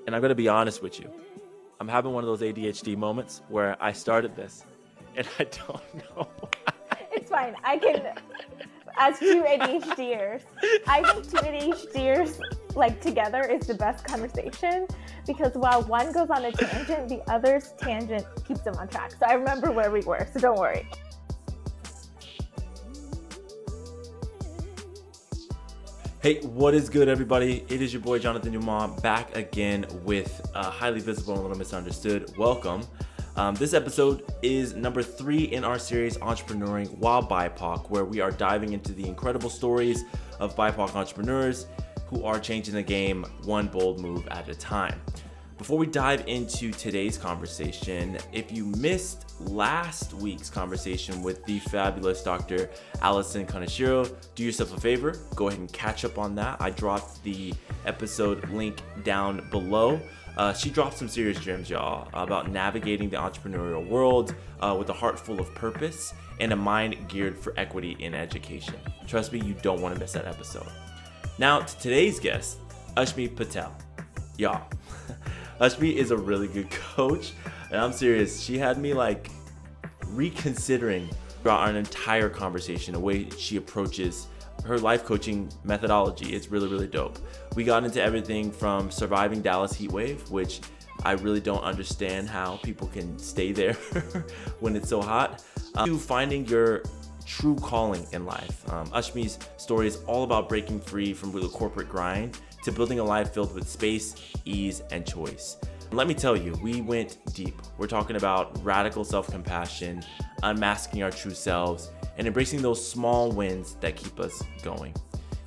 And I'm going to be honest with you. I'm having one of those ADHD moments where I started this and I don't know. It's fine. I can, as two ADHDers, I think two ADHDers like together is the best conversation because while one goes on a tangent, the other's tangent keeps them on track. So I remember where we were, so don't worry. Hey, what is good, everybody? It is your boy, Jonathan Dumont, back again with Highly Visible and a Little Misunderstood. Welcome. This episode is number 3 in our series, Entrepreneuring While BIPOC, where we are diving into the incredible stories of BIPOC entrepreneurs who are changing the game one bold move at a time. Before we dive into today's conversation, if you missed last week's conversation with the fabulous Dr. Allison Kaneshiro, do yourself a favor, go ahead and catch up on that. I dropped the episode link down below. She dropped some serious gems, y'all, about navigating the entrepreneurial world with a heart full of purpose and a mind geared for equity in education. Trust me, you don't want to miss that episode. Now to today's guest, Ashmi Patel. Y'all. Ashmi is a really good coach, and I'm serious. She had me like reconsidering throughout our entire conversation the way she approaches her life coaching methodology. It's really, really dope. We got into everything from surviving Dallas heat wave, which I really don't understand how people can stay there when it's so hot, to finding your true calling in life. Ashmi's story is all about breaking free from the corporate grind to building a life filled with space, ease, and choice. Let me tell you, we went deep. We're talking about radical self-compassion, unmasking our true selves, and embracing those small wins that keep us going.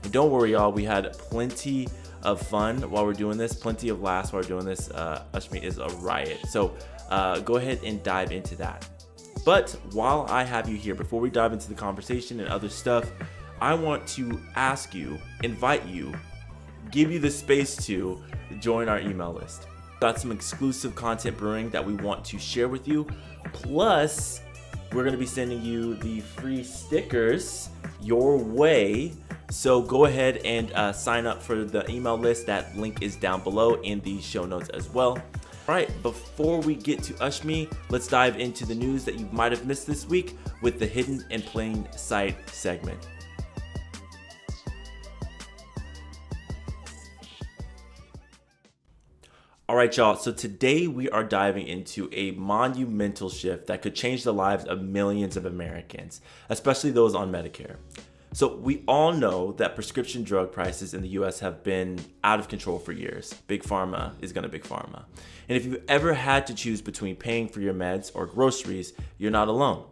And don't worry, y'all, we had plenty of fun while we're doing this, plenty of laughs while we're doing this. Ashmi is a riot. So go ahead and dive into that. But while I have you here, before we dive into the conversation and other stuff, I want to ask you, invite you, give you the space to join our email list. Got some exclusive content brewing that we want to share with you. Plus, we're going to be sending you the free stickers your way. So go ahead and sign up for the email list. That link is down below in the show notes as well. All right, before we get to Ashmi, let's dive into the news that you might have missed this week with the Hidden in Plain Sight segment. All right, y'all. So today we are diving into a monumental shift that could change the lives of millions of Americans, especially those on Medicare. So we all know that prescription drug prices in the US have been out of control for years. Big Pharma is gonna Big Pharma. And if you've ever had to choose between paying for your meds or groceries, you're not alone.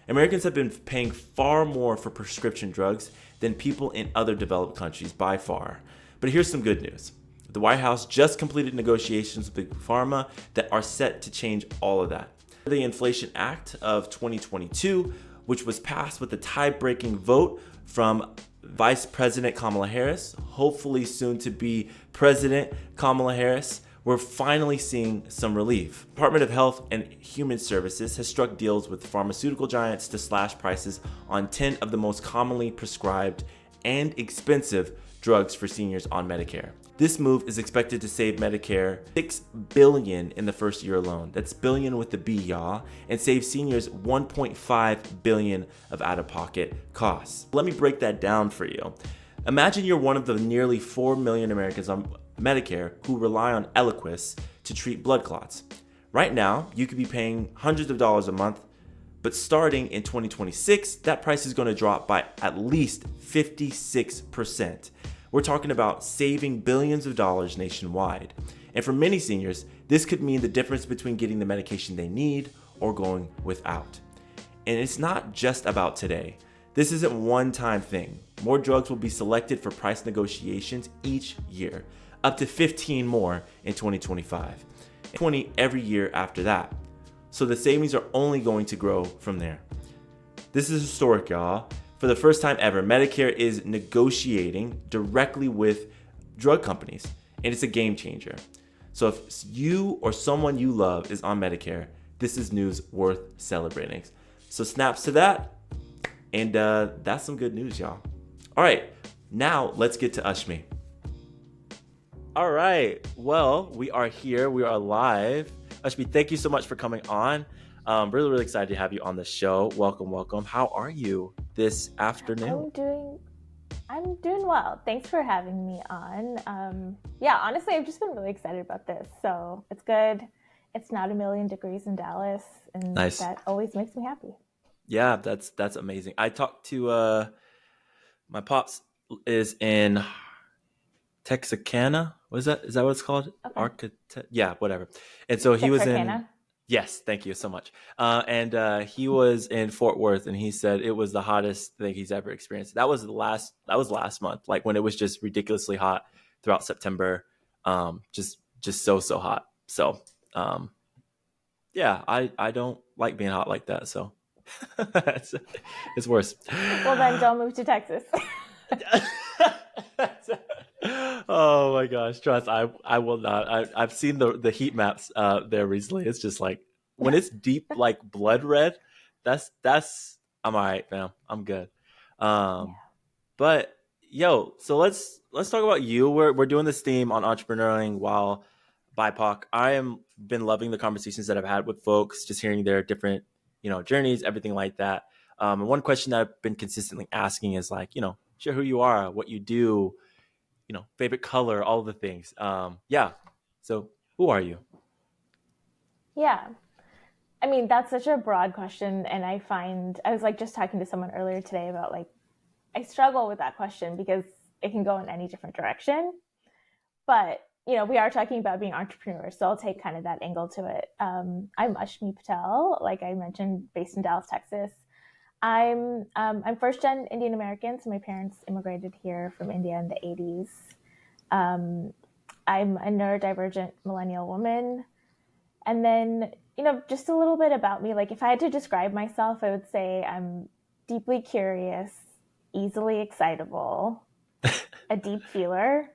Americans have been paying far more for prescription drugs than people in other developed countries by far. But here's some good news. The White House just completed negotiations with Big Pharma that are set to change all of that. The Inflation Act of 2022, which was passed with a tie-breaking vote from Vice President Kamala Harris, hopefully soon to be President Kamala Harris, we're finally seeing some relief. Department of Health and Human Services has struck deals with pharmaceutical giants to slash prices on 10 of the most commonly prescribed and expensive drugs for seniors on Medicare. This move is expected to save Medicare $6 billion in the first year alone. That's billion with the B, y'all, and save seniors $1.5 billion of out-of-pocket costs. Let me break that down for you. Imagine you're one of the nearly 4 million Americans on Medicare who rely on Eliquis to treat blood clots. Right now, you could be paying hundreds of dollars a month, but starting in 2026, that price is going to drop by at least 56%. We're talking about saving billions of dollars nationwide. And for many seniors, this could mean the difference between getting the medication they need or going without. And it's not just about today. This isn't a one-time thing. More drugs will be selected for price negotiations each year, up to 15 more in 2025, and 20 every year after that. So the savings are only going to grow from there. This is historic, y'all. For the first time ever, Medicare is negotiating directly with drug companies, and it's a game changer. So if you or someone you love is on Medicare, this is news worth celebrating. So snaps to that, and that's some good news, y'all. All right, now let's get to Ashmi. All right. Well, we are here. We are live. Ashmi, thank you so much for coming on. Really, really excited to have you on the show. Welcome, welcome. How are you this afternoon? I'm doing I'm doing well. Thanks for having me on. Yeah, honestly, I've just been really excited about this. So it's good. It's not a million degrees in Dallas, and Nice. that always makes me happy. Yeah, that's amazing. I talked to my pops is in Texarkana. What is that? Is that what it's called? Okay. Architect. Yeah, whatever. And so he was in. Texarkana. Yes, thank you so much. And he was in Fort Worth, and he said it was the hottest thing he's ever experienced. That was last month, like when it was just ridiculously hot throughout September. Just so hot. So yeah, I don't like being hot like that. So it's, it's worse. Well, then don't move to Texas. Oh my gosh, trust I will not. I've seen the heat maps there recently. It's just like when it's deep like blood red, that's I'm all right, fam. I'm good. Yeah. Um but yo, so let's talk about you. We're doing this theme on entrepreneuring while BIPOC. I am been loving the conversations that I've had with folks, just hearing their different, journeys, everything like that. And one question that I've been consistently asking is like, share who you are, what you do, favorite color, all of the things. Yeah. So who are you? Yeah. I mean, that's such a broad question. And I was like just talking to someone earlier today about like, I struggle with that question because it can go in any different direction. But we are talking about being entrepreneurs, so I'll take kind of that angle to it. I'm Ashmi Patel, like I mentioned, based in Dallas, Texas. I'm first gen Indian American, so my parents immigrated here from India in the 80s. Um, I'm a neurodivergent millennial woman, and then just a little bit about me. Like if I had to describe myself, I would say I'm deeply curious, easily excitable, a deep feeler,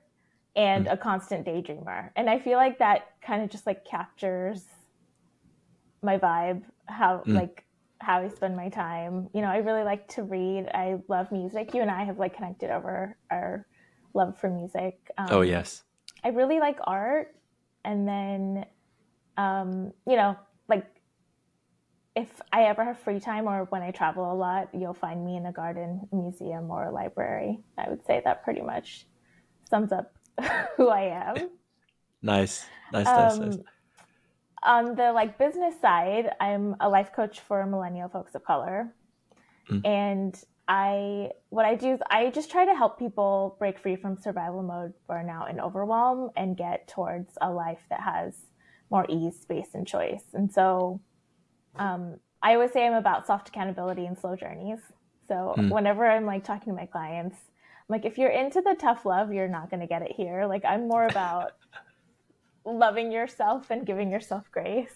and Mm, a constant daydreamer. And I feel like that kind of just like captures my vibe, mm. how I spend my time. I really like to read. I love music. You and I have like connected over our love for music. Oh yes. I really like art. And then, like if I ever have free time or when I travel a lot, you'll find me in a garden, museum, or a library. I would say that pretty much sums up who I am. Nice. Nice, nice, nice. Um, on the like business side, I'm a life coach for millennial folks of color, Mm, and what I do is I just try to help people break free from survival mode, burnout, and overwhelm, and get towards a life that has more ease, space, and choice. And so, I always say I'm about soft accountability and slow journeys. So mm. whenever I'm like talking to my clients, I'm like, if you're into the tough love, you're not going to get it here. Like I'm more about loving yourself and giving yourself grace.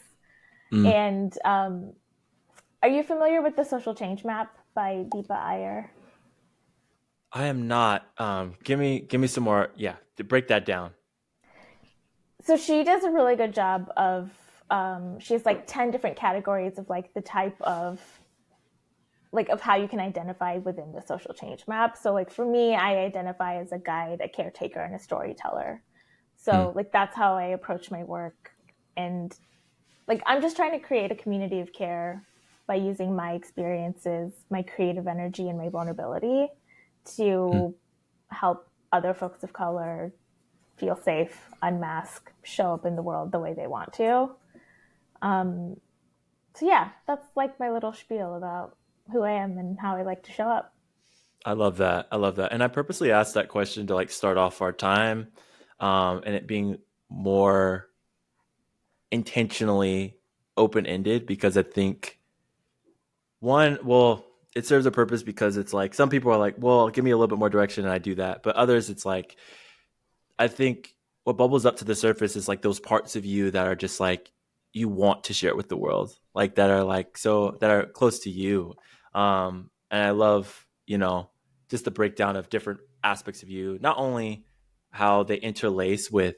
Mm. And are you familiar with the social change map by Deepa Iyer? I am not. Give me some more. Yeah, to break that down. So she does a really good job of, she has like 10 different categories of like the type of how you can identify within the social change map. So like for me, I identify as a guide, a caretaker, and a storyteller. Mm, So like that's how I approach my work. And like I'm just trying to create a community of care by using my experiences, my creative energy, and my vulnerability mm. to help other folks of color feel safe, unmask, show up in the world the way they want to. Um, so yeah, that's like my little spiel about who I am and how I like to show up. I love that. I love that. And I purposely asked that question to like start off our time, and it being more intentionally open ended because I think one, well, it serves a purpose because it's like some people are like, well, give me a little bit more direction and I do that. But others, it's like, I think what bubbles up to the surface is like those parts of you that are just like you want to share it with the world, like that are like so that are close to you. And I love, just the breakdown of different aspects of you, not only how they interlace with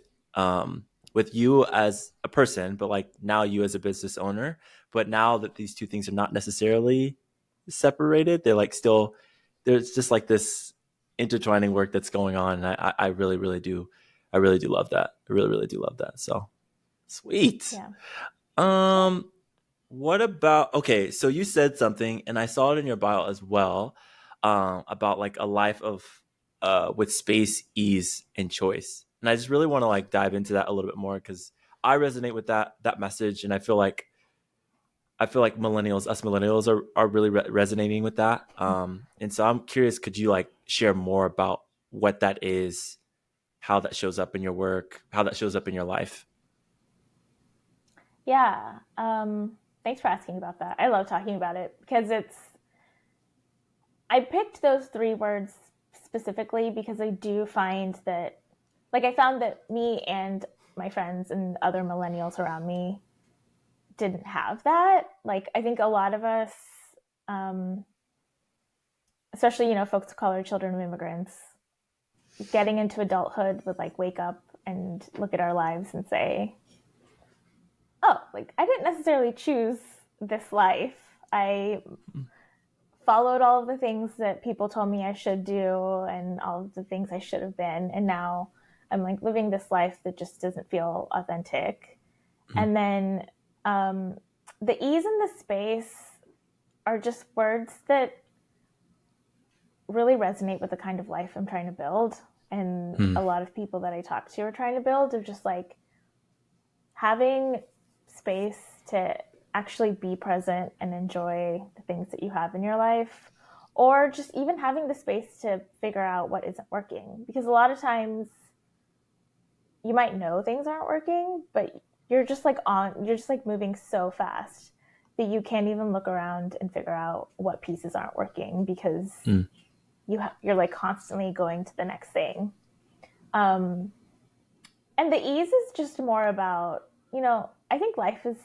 you as a person, but like now you as a business owner. But now that these two things are not necessarily separated, they're like there's just like this intertwining work that's going on. And I really, really do I really do love that. I really, really do love that. So sweet. Yeah. What about, okay, so you said something and I saw it in your bio as well, about like a life of with space, ease, and choice. And I just really want to like dive into that a little bit more because I resonate with that message, and I feel like millennials are really resonating with that. And so I'm curious, could you like share more about what that is, how that shows up in your work, how that shows up in your life? Yeah. Thanks for asking about that. I love talking about it because I picked those three words specifically because I do find that, like, I found that me and my friends and other millennials around me didn't have that. Like, I think a lot of us, um, especially, folks of color, children of immigrants, getting into adulthood would like wake up and look at our lives and say, oh, like, I didn't necessarily choose this life. I followed all of the things that people told me I should do and all of the things I should have been. And now I'm like living this life that just doesn't feel authentic. Mm-hmm. And then the ease and the space are just words that really resonate with the kind of life I'm trying to build. And a lot of people that I talk to are trying to build, of just like having space to actually be present and enjoy the things that you have in your life, or just even having the space to figure out what isn't working. Because a lot of times you might know things aren't working, but you're just like moving so fast that you can't even look around and figure out what pieces aren't working, because you're like constantly going to the next thing. And the ease is just more about, I think life is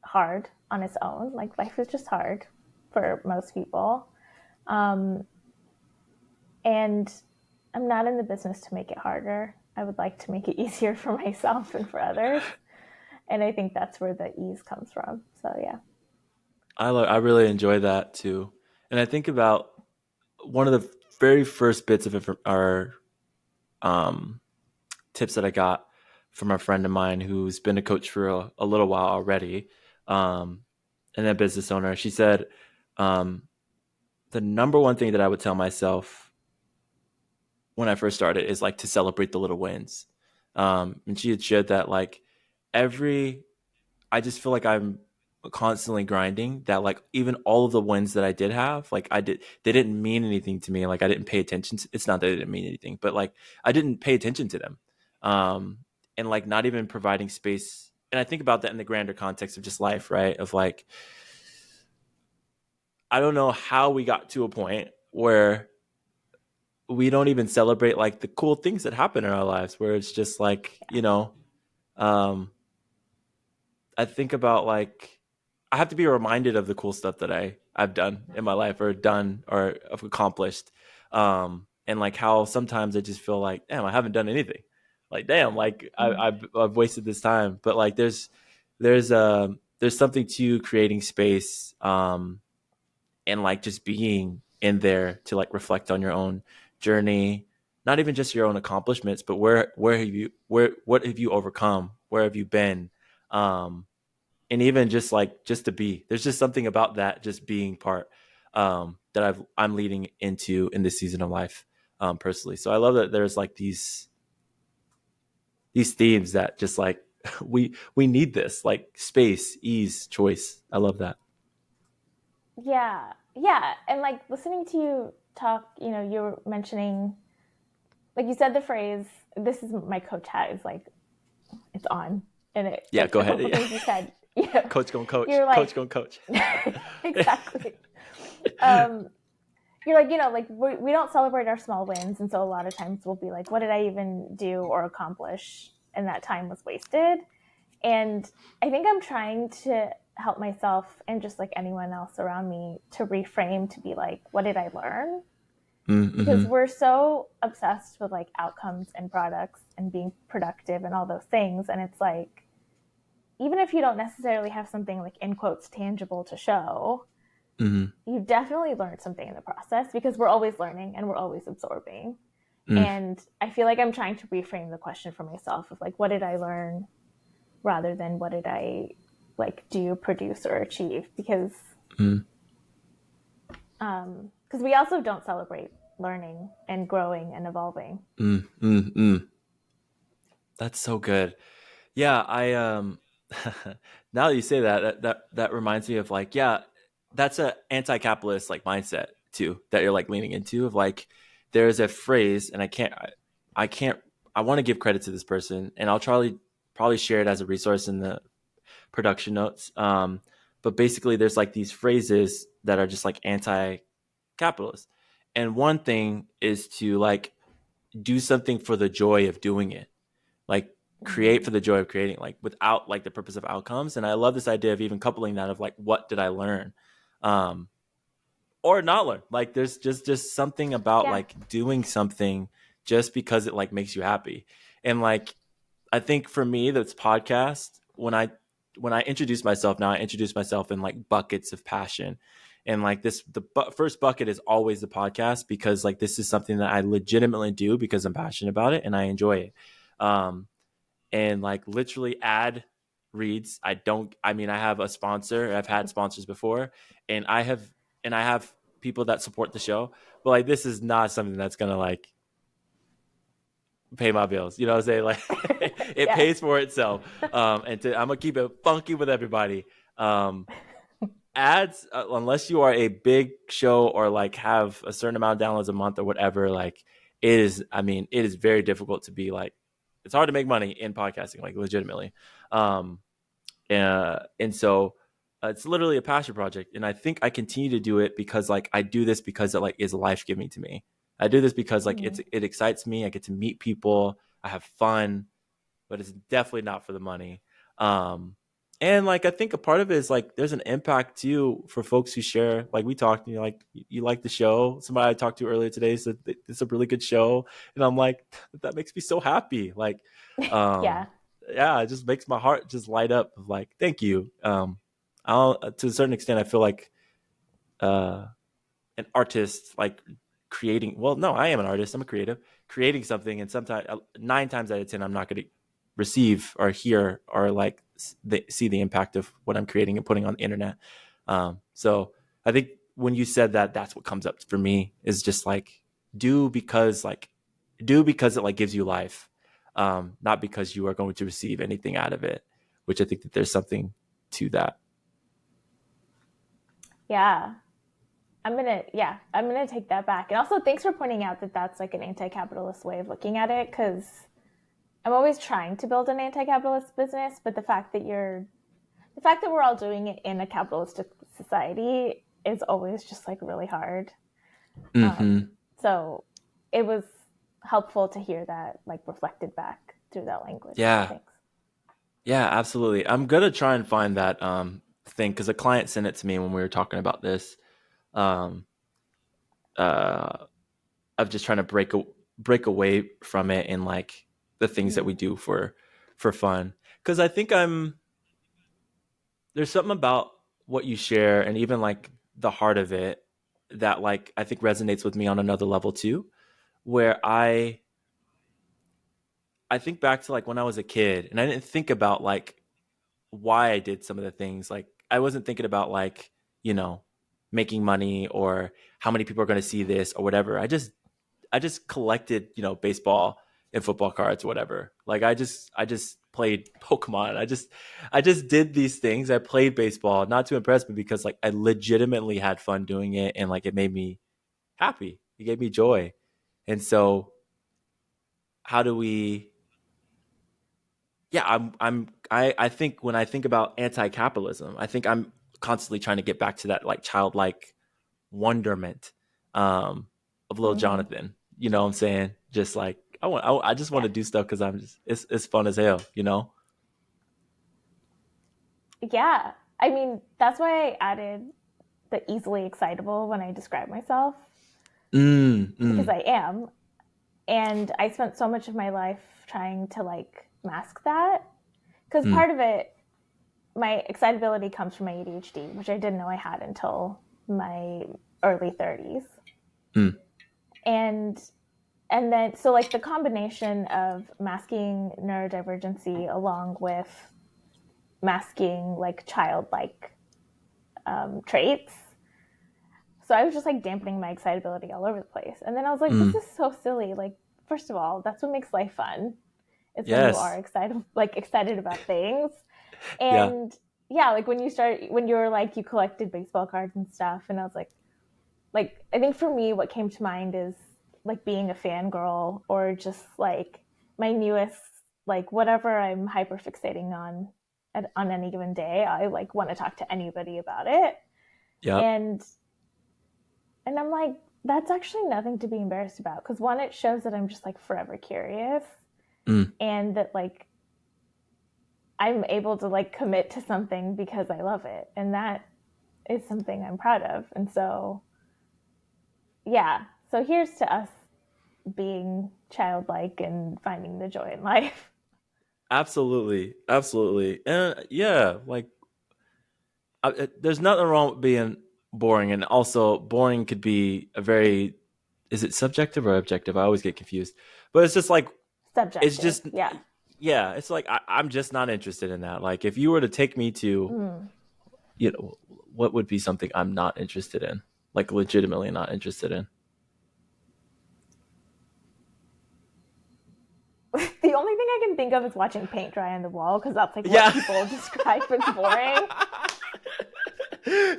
hard on its own. Like, life is just hard for most people. And I'm not in the business to make it harder. I would like to make it easier for myself and for others. And I think that's where the ease comes from. So, yeah. I really enjoy that too. And I think about one of the very first bits of our tips that I got from a friend of mine who's been a coach for a little while already, and a business owner. She said, the number one thing that I would tell myself when I first started is like to celebrate the little wins. And she had shared that like I just feel like I'm constantly grinding, that like even all of the wins that I did have, like they didn't mean anything to me. Like I didn't pay attention to, it's not that they didn't mean anything, but like I didn't pay attention to them. And like not even providing space. And I think about that in the grander context of just life, right? Of like, I don't know how we got to a point where we don't even celebrate like the cool things that happen in our lives, where it's just like, I think about like, I have to be reminded of the cool stuff that I've done in my life, or done or have accomplished. And like how sometimes I just feel like, damn, I haven't done anything. Like, damn, like I've wasted this time. But like there's something to creating space, and like just being in there to like reflect on your own journey, not even just your own accomplishments, but what have you overcome? Where have you been? And even just to be, there's just something about that, just being part, that I'm leading into in this season of life, personally. So I love that there's like these themes that just like we need this, like space, ease, choice. I love that. Yeah. And like listening to you talk, you were mentioning, like you said the phrase, this is my coach hat, is like, it's on. And it, yeah, like, go ahead. Things you said, coach gonna coach. You're like, coach gonna coach. Exactly. You're like, like we don't celebrate our small wins. And so a lot of times we'll be like, what did I even do or accomplish? And that time was wasted. And I think I'm trying to help myself, and just like anyone else around me, to reframe, to be like, what did I learn? Mm-hmm. Because we're so obsessed with like outcomes and products and being productive and all those things. And it's like, even if you don't necessarily have something like in quotes tangible to show, you definitely learned something in the process, because we're always learning and we're always absorbing. And I feel like I'm trying to reframe the question for myself of like, what did I learn rather than what did I like do, produce, or achieve? Because we also don't celebrate learning and growing and evolving. That's so good. Yeah, I now that you say that reminds me of like, yeah, that's a anti-capitalist like mindset too that you're like leaning into of like there's a phrase and I can't I want to give credit to this person and I'll probably share it as a resource in the production notes. But basically there's like these phrases that are just like anti-capitalist. And one thing is to like do something for the joy of doing it. Like create for the joy of creating, like without like the purpose of outcomes. And I love this idea of even coupling that of like, what did I learn? Or not learn. Like there's just something about like doing something just because it like makes you happy. And like I think for me, that's podcast. When I introduce myself now, I introduce myself in like buckets of passion. And like first bucket is always the podcast because like this is something that I legitimately do because I'm passionate about it and I enjoy it. And like literally ad reads. I mean, I have a sponsor. I've had sponsors before and I have people that support the show, but like, this is not something that's going to like pay my bills. You know what I'm saying? Like it pays for itself. I'm going to keep it funky with everybody. Ads, unless you are a big show or like have a certain amount of downloads a month or whatever, like it is very difficult to be like, it's hard to make money in podcasting, like legitimately. And so it's literally a passion project. And I think I continue to do it because like, I do this because it like is life giving to me. I do this because like it excites me. I get to meet people. I have fun, but it's definitely not for the money. And like, I think a part of it is like, there's an impact too for folks who share, like we talked, you like the show. Somebody I talked to earlier today said it's a really good show. And I'm like, that makes me so happy. Like, yeah, it just makes my heart just light up of like, thank you. To a certain extent, I feel like, an artist, like creating, well, no, I am an artist. I'm a creative creating something. And sometimes 9 times out of 10, I'm not going to receive or hear or like see the impact of what I'm creating and putting on the internet. So I think when you said that, that's what comes up for me is just like, do because it like gives you life. Not because you are going to receive anything out of it, which I think that there's something to that. Yeah. I'm gonna take that back. And also thanks for pointing out that that's like an anti-capitalist way of looking at it, because I'm always trying to build an anti-capitalist business, but the fact that we're all doing it in a capitalistic society is always just like really hard. So it was helpful to hear that like reflected back through that language. Yeah. Thanks. Yeah, absolutely. I'm gonna try and find that thing because a client sent it to me when we were talking about this. Um, of just trying to break away from it and like the things that we do for fun. Because I think there's something about what you share and even like the heart of it that like I think resonates with me on another level too, where I think back to like when I was a kid and I didn't think about like why I did some of the things. Like I wasn't thinking about like, making money or how many people are going to see this or whatever. I just collected, baseball and football cards, whatever. Like I just played Pokemon. I just did these things. I played baseball, not to impress me, because like I legitimately had fun doing it and like it made me happy. It gave me joy. And so how do we yeah, I think when I think about anti-capitalism, I think I'm constantly trying to get back to that like childlike wonderment of little Jonathan. You know what I'm saying? Just like I just want to do stuff because I'm just it's fun as hell. Yeah. I mean, that's why I added the easily excitable when I describe myself. Because I am. And I spent so much of my life trying to like mask that. Because part of it, my excitability comes from my ADHD, which I didn't know I had until my early 30s. And And then, so like the combination of masking neurodivergency along with masking like childlike traits. So I was just like dampening my excitability all over the place. And then I was like, this Mm. is so silly. Like, first of all, that's what makes life fun. Is when you are Yes. excited about things. Yeah. And yeah, like when you were like you collected baseball cards and stuff, and I was like I think for me what came to mind is like being a fangirl or just like my newest like whatever I'm hyper fixating on any given day. I like want to talk to anybody about it. Yep. And I'm like, that's actually nothing to be embarrassed about because one, it shows that I'm just like forever curious Mm. and that like I'm able to like commit to something because I love it. And that is something I'm proud of. And so, yeah. So here's to us being childlike and finding the joy in life. Absolutely. Absolutely. And yeah, like there's nothing wrong with being boring, and also boring could be a very, is it subjective or objective? I always get confused. But it's just like it's Subjective. just Yeah. yeah, it's like I'm just not interested in that. Like if you were to take me to, Mm. what would be something I'm not interested in, like legitimately not interested in. The only thing I can think of is watching paint dry on the wall because that's like what Yeah. people describe as boring.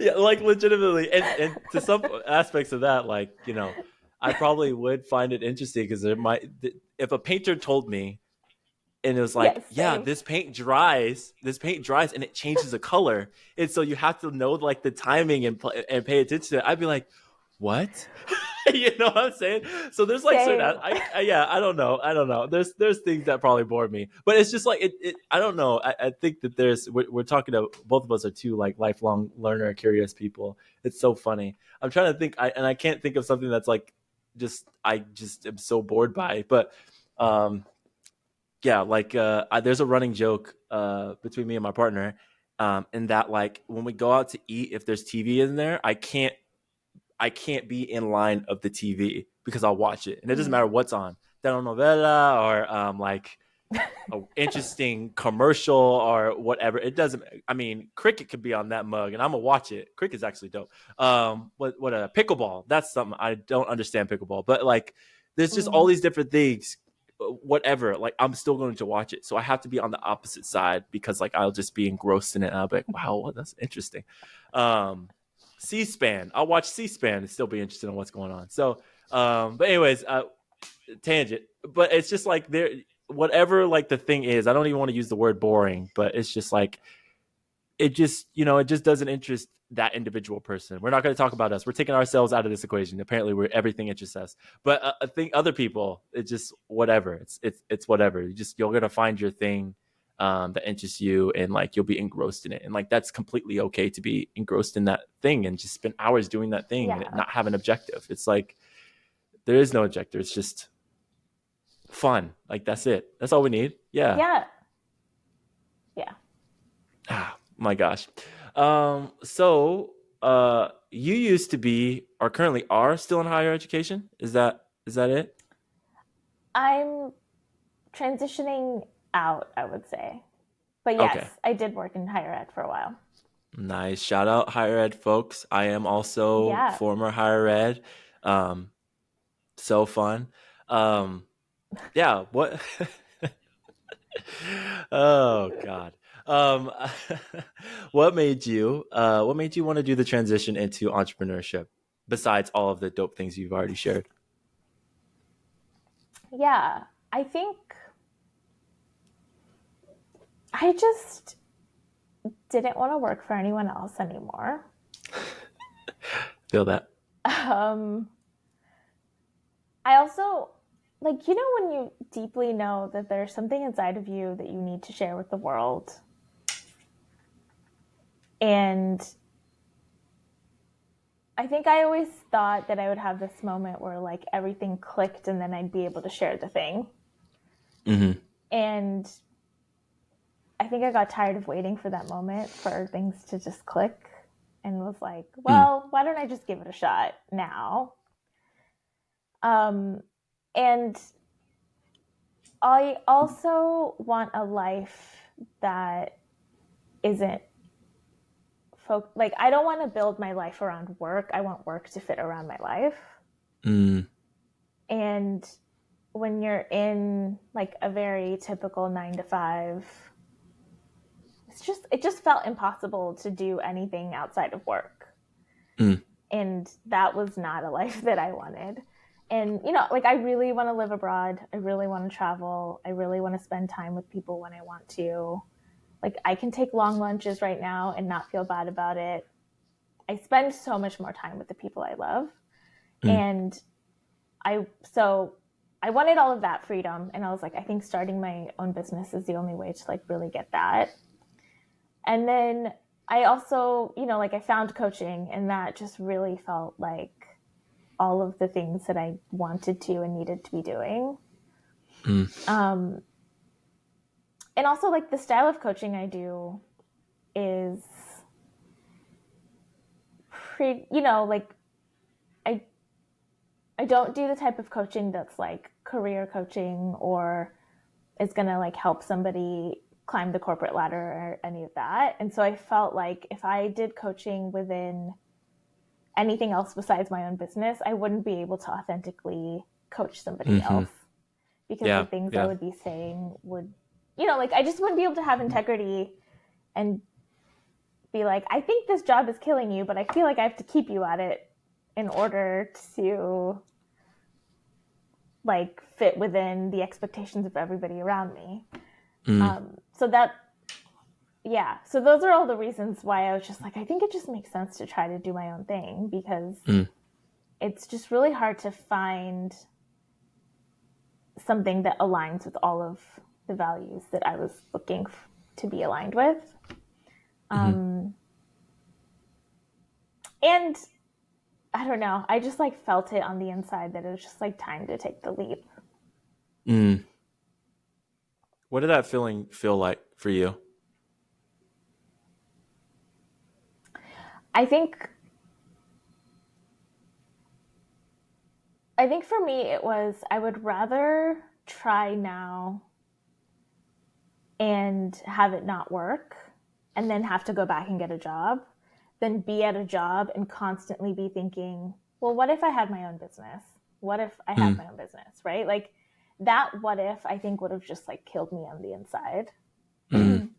Yeah, like legitimately, and to some aspects of that, like I probably would find it interesting because there might, if a painter told me and it was like, Yes, yeah, same. this paint dries and it changes the color, and so you have to know like the timing and pay attention to it, I'd be like, what? You know what I'm saying? So there's like certain, Same. yeah, I don't know. There's things that probably bore me, but it's just like I don't know. I think that we're talking to, both of us are two like lifelong learner, curious people. It's so funny. I'm trying to think, and I can't think of something that's like I just am so bored by. But um, yeah, like there's a running joke between me and my partner, in that like when we go out to eat, if there's TV in there, I can't be in line of the TV because I'll watch it, and it doesn't Mm. matter what's on, telenovela or like a interesting commercial or whatever. It doesn't. I mean, cricket could be on that mug, and I'm gonna watch it. Cricket's actually dope. What a pickleball. That's something I don't understand pickleball, but like, there's just all Mm. these different things. Whatever, like I'm still going to watch it, so I have to be on the opposite side because like I'll just be engrossed in it. And I'll be like, wow, that's interesting. Um, C-SPAN. I'll watch C-SPAN and still be interested in what's going on. So, but anyways, tangent. But it's just like there, whatever like the thing is. I don't even want to use the word boring, but it's just like it just doesn't interest that individual person. We're not going to talk about us. We're taking ourselves out of this equation. Apparently, everything interests us. But I think other people, it's just whatever. It's whatever. You're going to find your thing. That interests you, and like you'll be engrossed in it, and like that's completely okay to be engrossed in that thing and just spend hours doing that thing and Yeah. not have an objective. It's like there is no objective. It's just fun. Like that's it. That's all we need. Yeah. Yeah. Yeah. Ah, my gosh. So you used to be, or currently are still in higher education. Is that it? I'm transitioning out, I would say. But yes, Okay. I did work in higher ed for a while. Nice. Shout out higher ed folks. I am also Yeah. former higher ed. Um, so fun. Um, yeah, what Oh God. Um, what made you want to do the transition into entrepreneurship besides all of the dope things you've already shared? Yeah. I think I just didn't want to work for anyone else anymore. Feel that. Um, I also, like, when you deeply know that there's something inside of you that you need to share with the world. And I think I always thought that I would have this moment where, like, everything clicked and then I'd be able to share the thing. Mm-hmm. And I think I got tired of waiting for that moment for things to just click and was like, Mm. well, why don't I just give it a shot now? Um, And I also want a life that isn't like I don't want to build my life around work. I want work to fit around my life. Mm. And when you're in like a very typical 9 to 5, it just felt impossible to do anything outside of work. Mm. And that was not a life that I wanted. And like I really want to live abroad. I really want to travel. I really want to spend time with people when I want to. Like I can take long lunches right now and not feel bad about it. I spend so much more time with the people I love. Mm. And so I wanted all of that freedom, and I was like, I think starting my own business is the only way to like really get that. And then I also, like I found coaching, and that just really felt like all of the things that I wanted to and needed to be doing. Mm. And also like the style of coaching I do is pretty, like I I don't do the type of coaching that's like career coaching or is going to like help somebody climb the corporate ladder or any of that. And so I felt like if I did coaching within anything else besides my own business, I wouldn't be able to authentically coach somebody Mm-hmm. else because the Yeah. things I Yeah. would be saying would, like I just wouldn't be able to have integrity and be like, I think this job is killing you, but I feel like I have to keep you at it in order to like fit within the expectations of everybody around me. Mm. So those are all the reasons why I was just like, I think it just makes sense to try to do my own thing, because Mm. it's just really hard to find something that aligns with all of the values that I was looking to be aligned with. Mm-hmm. And I don't know, I just like felt it on the inside that it was just like time to take the leap. Mm. What did that feeling feel like for you? I think for me it was, I would rather try now and have it not work and then have to go back and get a job than be at a job and constantly be thinking, well, what if I had my own business? What if I had Mm. my own business, right? Like that what if I think would have just like killed me on the inside. Mm.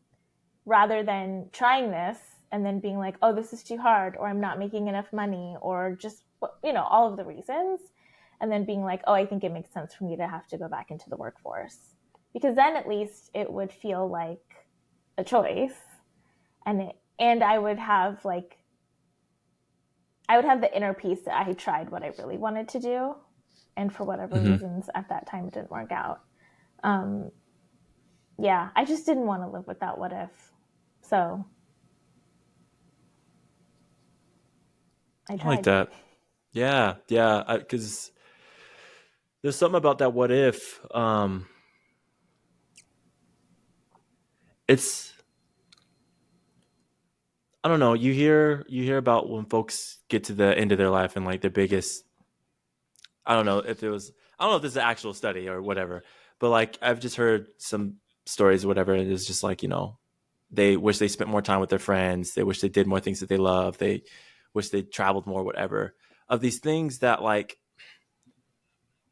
Rather than trying this and then being like, oh, this is too hard, or I'm not making enough money, or just, all of the reasons. And then being like, oh, I think it makes sense for me to have to go back into the workforce. Because then at least it would feel like a choice. And I would have the inner peace that I tried what I really wanted to do. And for whatever Mm-hmm. reasons at that time, it didn't work out. Yeah, I just didn't want to live with that what if. So I I like tried. that. Yeah. Yeah. Because there's something about that what if. It's, I don't know. You hear about when folks get to the end of their life and like their biggest, I don't know if it was, I don't know if this is an actual study or whatever, but like I've just heard some stories or whatever. And it's just like, they wish they spent more time with their friends. They wish they did more things that they love. They wish they traveled more, whatever. Of these things that like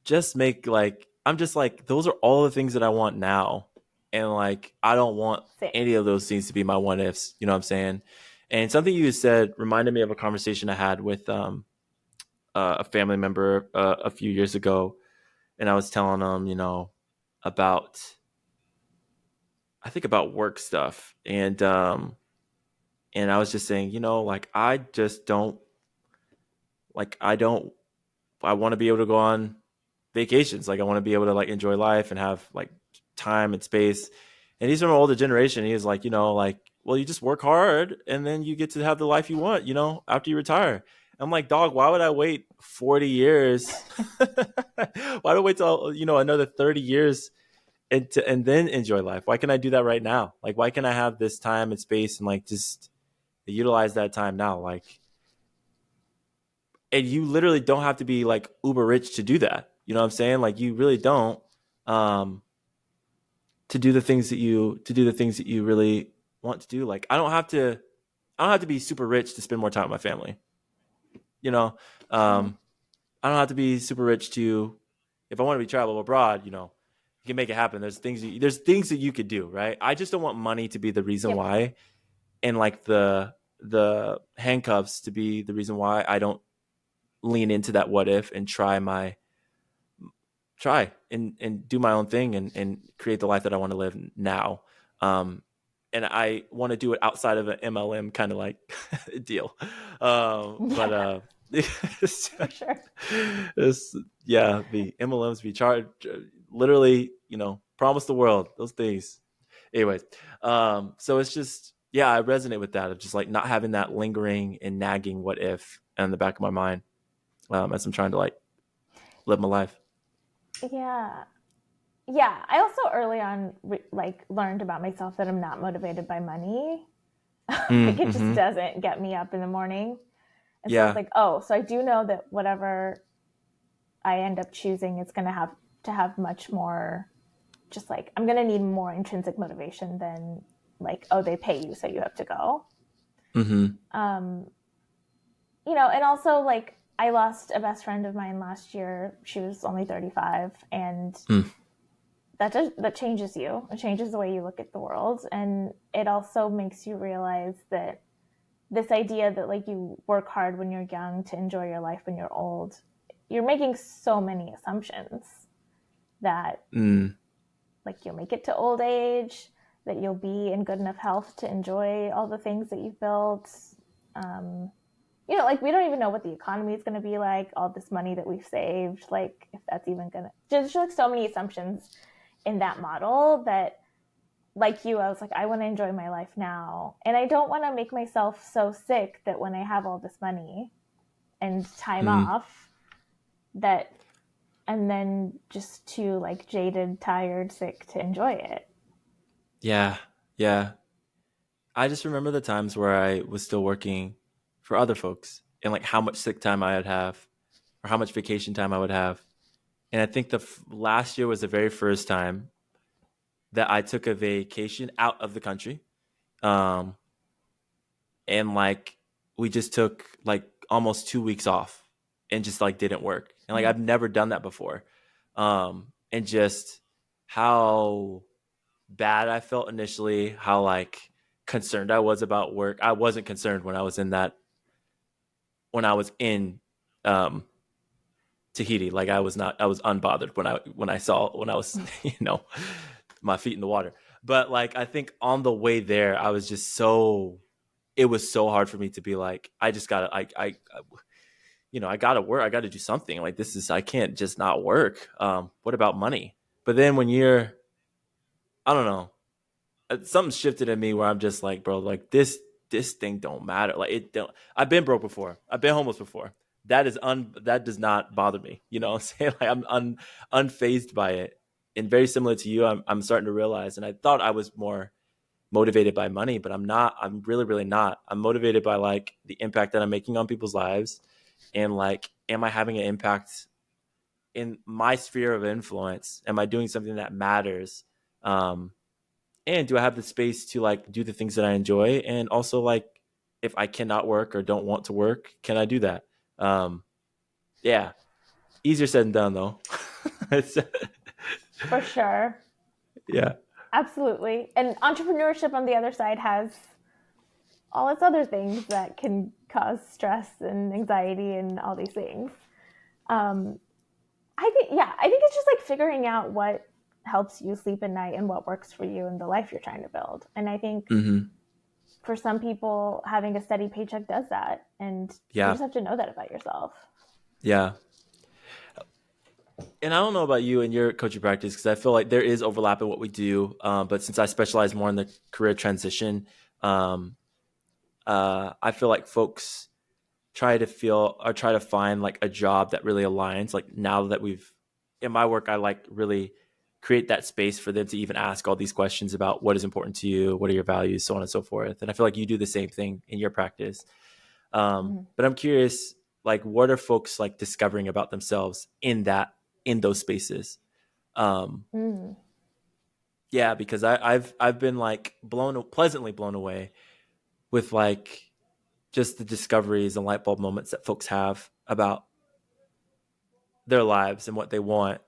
just make like, I'm just like, those are all the things that I want now. And like, I don't want Same. any of those things to be my what ifs. You know what I'm saying? And something you said reminded me of a conversation I had with a family member a few years ago. And I was telling them, about, I think about work stuff. And I was just saying, like, I just don't, like, I want to be able to go on vacations. Like, I want to be able to, like, enjoy life and have, like, time and space. And he's from an older generation. He was like, like, well, you just work hard and then you get to have the life you want, after you retire. I'm like, dog, why would I wait 40 years? Why do I wait till, another 30 years and then enjoy life? Why can't I do that right now? Like, why can't I have this time and space and, like, just utilize that time now? Like, and you literally don't have to be like uber rich to do that. You know what I'm saying? Like you really don't, to do the things that you really want to do. Like I don't have to be super rich to spend more time with my family. You know, Mm. I don't have to be super rich to, if I want to be travel abroad, you can make it happen. There's things that you could do, right? I just don't want money to be the reason Yep. why, and like the handcuffs to be the reason why I don't lean into that what if and try and do my own thing and create the life that I want to live now. And I want to do it outside of an MLM kind of like deal. But Yeah, for sure. it's, yeah, the MLMs be charged literally, promise the world those things. Anyways, so it's just, yeah, I resonate with that of just like not having that lingering and nagging what if in the back of my mind, as I'm trying to like live my life. Yeah. Yeah. I also early on like learned about myself that I'm not motivated by money. Like it just Mm-hmm. doesn't get me up in the morning. And so I was Yeah. like, oh, so I do know that whatever I end up choosing is going to have much more, just like I'm going to need more intrinsic motivation than like, oh, they pay you, so you have to go. Mm-hmm. Um, and also like I lost a best friend of mine last year. She was only 35, and Mm. that changes you. It changes the way you look at the world, and it also makes you realize that this idea that like you work hard when you're young to enjoy your life when you're old, you're making so many assumptions that Mm. like you'll make it to old age, that you'll be in good enough health to enjoy all the things that you've built. Um, like we don't even know what the economy is going to be like, all this money that we've saved, like if that's even going to, there's like so many assumptions in that model that, like you, I was like, I want to enjoy my life now. And I don't want to make myself so sick that when I have all this money and time Mm. off, that and then just too like jaded, tired, sick to enjoy it. Yeah. Yeah. I just remember the times where I was still working for other folks and like how much sick time I would have or how much vacation time I would have. And I think last year was the very first time that I took a vacation out of the country. Um, and like we just took like almost 2 weeks off and just like didn't work. And like Mm. I've never done that before. And just how bad I felt initially, how like concerned I was about work. I wasn't concerned when I was in um Tahiti. Like I was unbothered when I was, my feet in the water. But like I think on the way there, I was just it was so hard for me to be like, I just gotta I gotta work, I gotta do something. Like I can't just not work. What about money? But then when I don't know, something shifted in me where I'm just like, bro, like this thing don't matter. Like it don't. I've been broke before. I've been homeless before. That does not bother me. You know what I'm saying? Like unfazed by it. And very similar to you, I'm starting to realize, and I thought I was more motivated by money, but I'm not. I'm really, really not. I'm motivated by like the impact that I'm making on people's lives, and like, am I having an impact in my sphere of influence? Am I doing something that matters? Um, and do I have the space to like do the things that I enjoy? And also like, if I cannot work or don't want to work, can I do that? Um, yeah, easier said than done though. It's, For sure. yeah. Absolutely. And entrepreneurship on the other side has all its other things that can cause stress and anxiety and all these things. Um, I think it's just like figuring out what helps you sleep at night and what works for you and the life you're trying to build. And I think Mm-hmm. for some people, having a steady paycheck does that. And you Yeah. just have to know that about yourself. Yeah. And I don't know about you and your coaching practice because I feel like there is overlap in what we do. But since I specialize more in the career transition, um, I feel like folks try to find like a job that really aligns. Like now that in my work, I like really create that space for them to even ask all these questions about what is important to you, what are your values, so on and so forth. And I feel like you do the same thing in your practice. Mm-hmm. But I'm curious, like, what are folks like discovering about themselves in that in those spaces. Mm. Yeah, because I've been like pleasantly blown away with like just the discoveries and light bulb moments that folks have about their lives and what they want,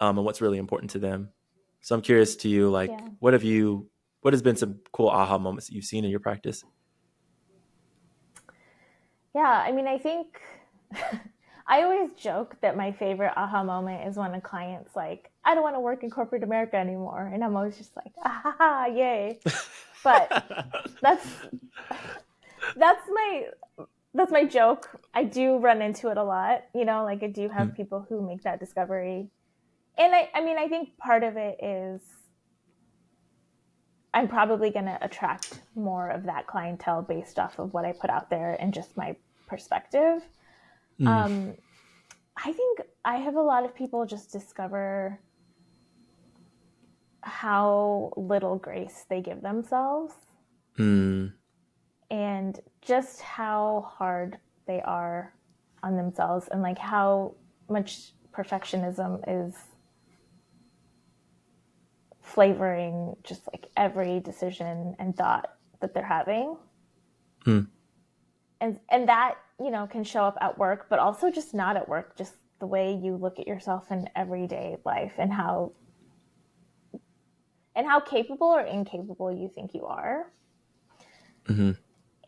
and what's really important to them. So I'm curious to you, like, Yeah. what has been some cool aha moments that you've seen in your practice? Yeah, I mean, I think I always joke that my favorite aha moment is when a client's like, I don't want to work in corporate America anymore. And I'm always just like, ah, ha, ha, yay. But that's that's my that's my joke. I do run into it a lot, like I do have people who make that discovery. And I mean, I think part of it is I'm probably going to attract more of that clientele based off of what I put out there and just my perspective. I think I have a lot of people just discover how little grace they give themselves and just how hard they are on themselves, and like how much perfectionism is flavoring just like every decision and thought that they're having. And that, can show up at work, but also just not at work, just the way you look at yourself in everyday life, and how capable or incapable you think you are.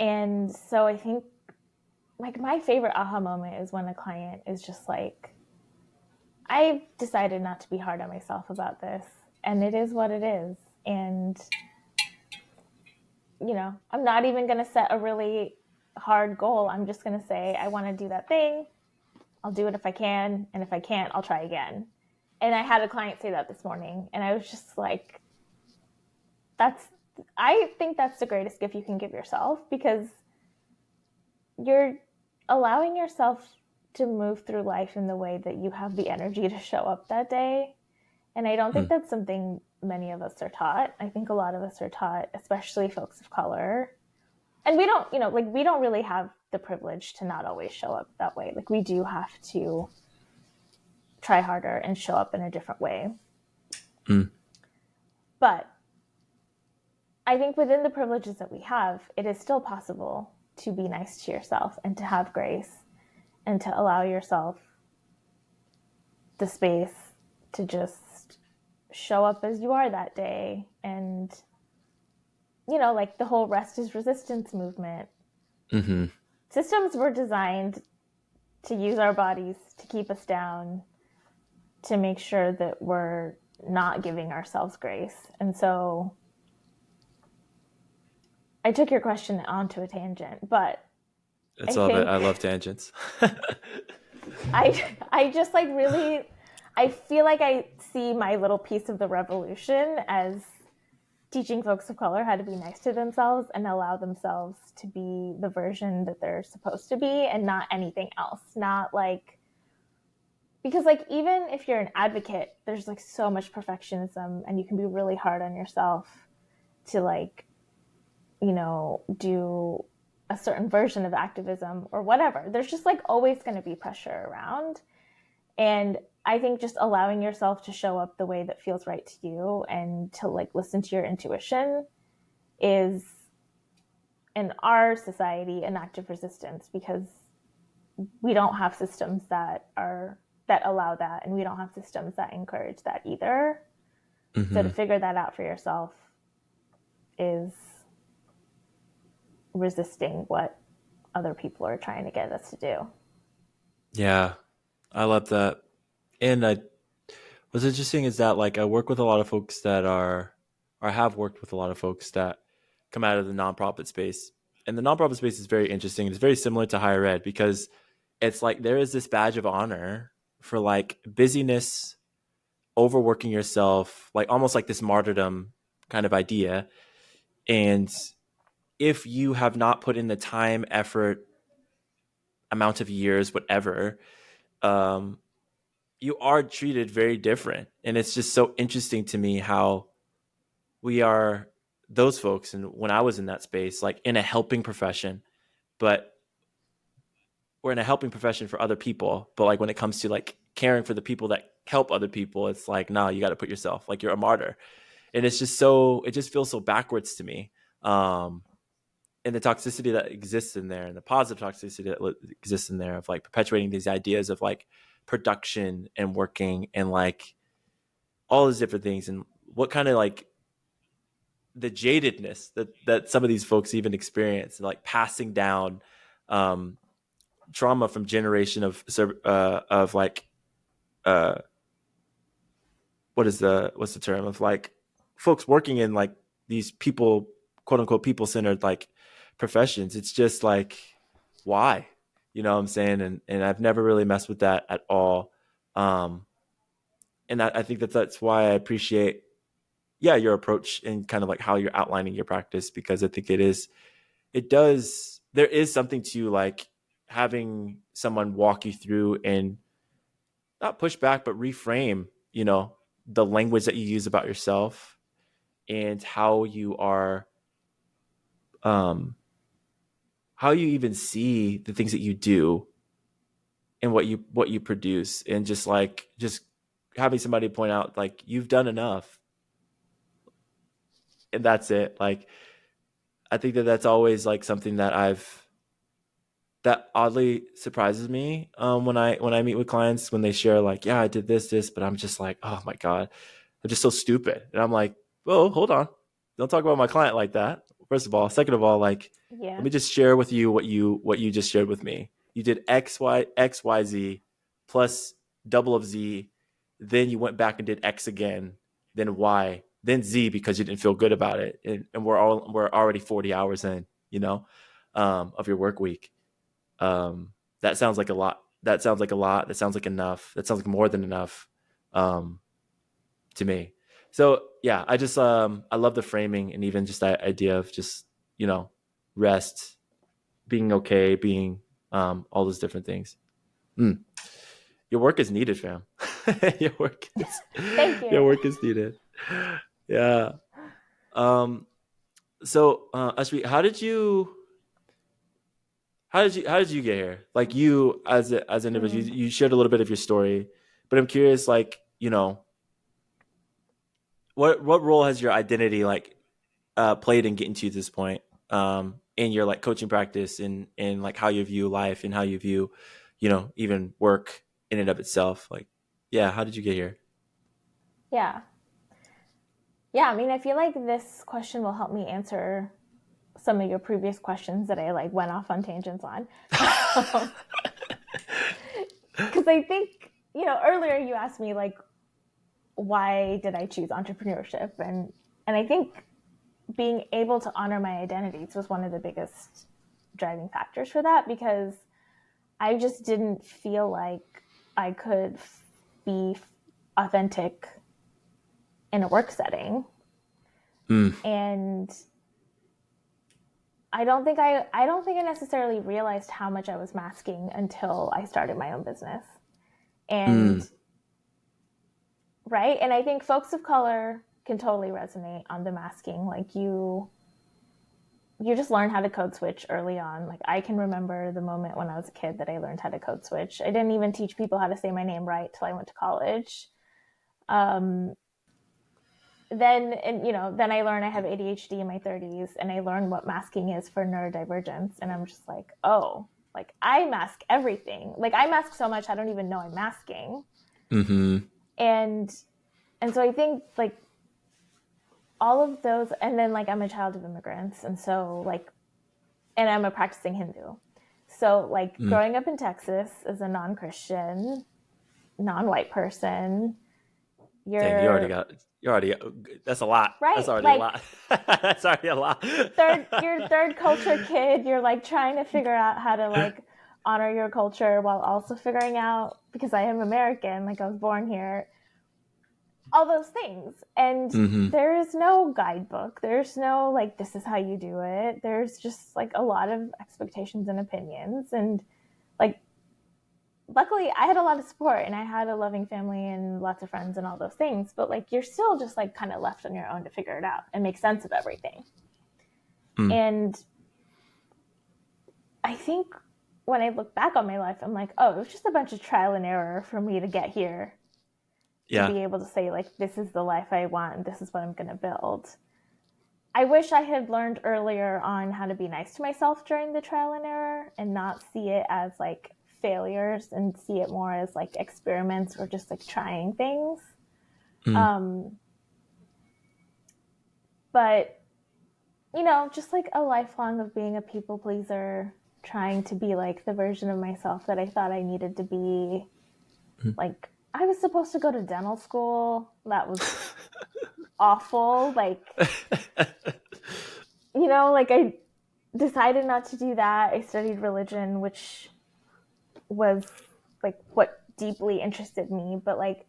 And so I think like my favorite aha moment is when a client is just like, I've decided not to be hard on myself about this, and it is what it is. And, I'm not even going to set a really hard goal. I'm just going to say, I want to do that thing. I'll do it if I can. And if I can't, I'll try again. And I had a client say that this morning, and I was just like, I think that's the greatest gift you can give yourself, because you're allowing yourself to move through life in the way that you have the energy to show up that day. And I don't think that's something many of us are taught. I think a lot of us are taught, especially folks of color. And we don't, we don't really have the privilege to not always show up that way. Like, we do have to try harder and show up in a different way. But I think within the privileges that we have, it is still possible to be nice to yourself and to have grace and to allow yourself the space to just show up as you are that day. And, like the whole rest is resistance movement. Systems were designed to use our bodies to keep us down, to make sure that we're not giving ourselves grace. And so I took your question onto a tangent, but it's all that I love tangents. I just like really, I feel like I see my little piece of the revolution as teaching folks of color how to be nice to themselves and allow themselves to be the version that they're supposed to be, and not anything else. Not like, because like, even if you're an advocate, there's like so much perfectionism, and you can be really hard on yourself to like, do a certain version of activism or whatever. There's just like always going to be pressure around. And I think just allowing yourself to show up the way that feels right to you and to like listen to your intuition is, in our society, an act of resistance, because we don't have systems that allow that, and we don't have systems that encourage that either. So to figure that out for yourself is resisting what other people are trying to get us to do. Yeah, I love that. And what's interesting is that like I work with a lot of folks that are, or have worked with a lot of folks that come out of the nonprofit space. And the nonprofit space is very interesting. It's very similar to higher ed, because it's like there is this badge of honor for like busyness, overworking yourself, like almost like this martyrdom kind of idea. And if you have not put in the time, effort, amount of years, whatever, you are treated very different. And it's just so interesting to me how we are those folks. And when I was in that space, like in a helping profession, but we're in a helping profession for other people. But like when it comes to like caring for the people that help other people, it's like, no, you got to put yourself, like you're a martyr. And it's just so, it just feels so backwards to me. And the toxicity that exists in there, and the positive toxicity that exists in there, of like perpetuating these ideas of like production and working and like all these different things, and what kind of like the jadedness that some of these folks even experience, and like passing down trauma from generation of like what's the term of like folks working in like these people, quote unquote, people centered like professions. It's just like, why? You know what I'm saying? And I've never really messed with that at all. And I think that's why I appreciate, your approach and kind of like how you're outlining your practice, because I think there is something to like having someone walk you through and not push back, but reframe, the language that you use about yourself, and how you are, how you even see the things that you do and what you produce, and just having somebody point out like, you've done enough, and that's it. Like, I think that's always like something that oddly surprises me, when I meet with clients, when they share like, yeah, I did this, but I'm just like, oh my God, I'm just so stupid. And I'm like, well, hold on, don't talk about my client like that, first of all. Second of all, like, Yeah. let me just share with you what you just shared with me. You did XYZ plus double of Z, then you went back and did X again, then Y, then Z, because you didn't feel good about it. And we're already 40 hours in, of your work week. That sounds like a lot. That sounds like a lot. That sounds like enough. That sounds like more than enough, to me. So yeah, I love the framing, and even just that idea of just, rest, being okay, being, all those different things. Mm. Your work is needed, fam. your work is Thank you. your work is needed. Yeah. So Ashmi, how did you get here? Like, you as an individual, you shared a little bit of your story, but I'm curious, like, what role has your identity like played in getting to you to this point, in your like coaching practice, and like how you view life, and how you view, even work in and of itself. Like, yeah, how did you get here? Yeah. Yeah, I mean, I feel like this question will help me answer some of your previous questions that I like went off on tangents on. Because I think, earlier you asked me like, why did I choose entrepreneurship? And I think being able to honor my identities was one of the biggest driving factors for that, because I just didn't feel like I could be authentic in a work setting. And I don't think I necessarily realized how much I was masking until I started my own business. And right? And I think folks of color can totally resonate on the masking. Like, you just learn how to code switch early on. Like, I can remember the moment when I was a kid that I learned how to code switch. I didn't even teach people how to say my name right till I went to college. Then I learned I have ADHD in my 30s, and I learned what masking is for neurodivergence. And I'm just like, oh, like, I mask everything. Like, I mask so much I don't even know I'm masking. And so I think like all of those, and then like I'm a child of immigrants, and so like, and I'm a practicing Hindu. So like growing up in Texas as a non-Christian, non-white person, Dang, that's a lot. right. That's already Like, a lot. That's already a lot. you're third culture kid. You're like trying to figure out how to like honor your culture while also figuring out, because I am American, like I was born here, all those things. And there is no guidebook. There's no like, this is how you do it. There's just like a lot of expectations and opinions. And like, luckily I had a lot of support, and I had a loving family and lots of friends and all those things. But like, you're still just like kind of left on your own to figure it out and make sense of everything. And I think when I look back on my life, I'm like, oh, it was just a bunch of trial and error for me to get here. to Yeah. be able to say, like, this is the life I want and this is what I'm going to build. I wish I had learned earlier on how to be nice to myself during the trial and error and not see it as like failures and see it more as like experiments or just like trying things. But, you know, just like a lifelong of being a people pleaser, trying to be like the version of myself that I thought I needed to be. Like, I was supposed to go to dental school. That was awful. Like, you know, like I decided not to do that. I studied religion, which was like what deeply interested me. But like,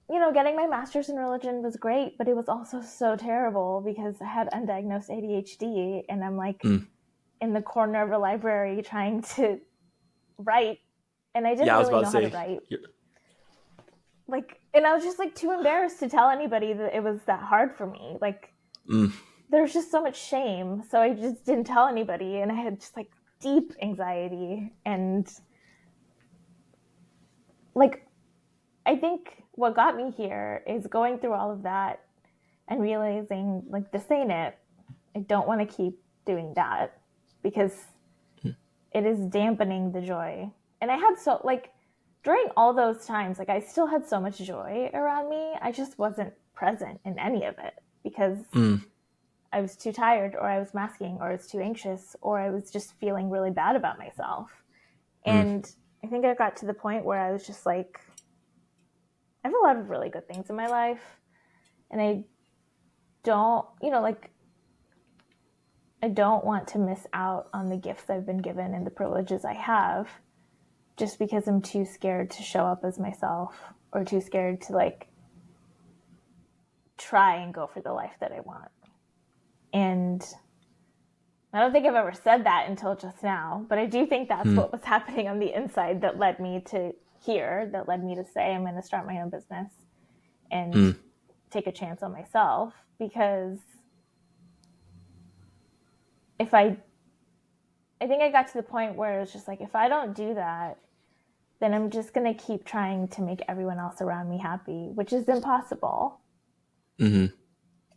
you know, getting my master's in religion was great, but it was also so terrible because I had undiagnosed ADHD and I'm like in the corner of a library trying to write, and I didn't Yeah, I was really about to know how to say. write. Like, and I was just like too embarrassed to tell anybody that it was that hard for me. Like, there's just so much shame. So I just didn't tell anybody. And I had just like deep anxiety. And like, I think what got me here is going through all of that and realizing, like, this ain't it. I don't want to keep doing that because it is dampening the joy. And I had so, like, during all those times, like, I still had so much joy around me. I just wasn't present in any of it because I was too tired, or I was masking, or I was too anxious, or I was just feeling really bad about myself. And I think I got to the point where I was just like, I have a lot of really good things in my life. And I don't, you know, like, I don't want to miss out on the gifts I've been given and the privileges I have just because I'm too scared to show up as myself or too scared to like try and go for the life that I want. And I don't think I've ever said that until just now, but I do think that's what was happening on the inside that led me to here, that led me to say I'm going to start my own business and take a chance on myself. Because if I think I got to the point where it was just like, if I don't do that, then I'm just going to keep trying to make everyone else around me happy, which is impossible.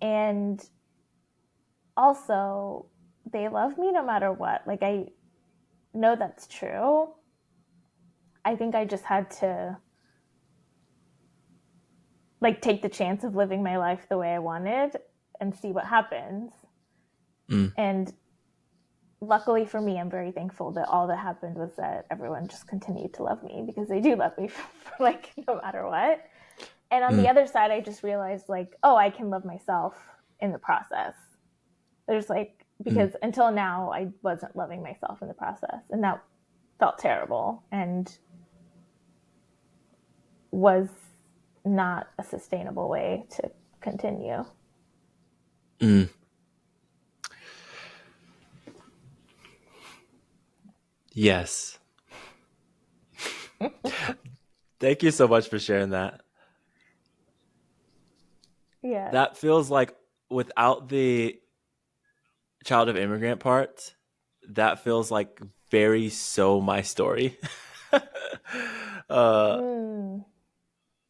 And also, they love me no matter what. Like, I know that's true. I think I just had to, like, take the chance of living my life the way I wanted and see what happens. And luckily for me, I'm very thankful that all that happened was that everyone just continued to love me because they do love me for like no matter what. And on the other side, I just realized like, oh, I can love myself in the process. There's like, because until now I wasn't loving myself in the process, and that felt terrible and was not a sustainable way to continue. Yes. Thank you so much for sharing that. Yeah. That feels like without the child of immigrant part, that feels like very so my story.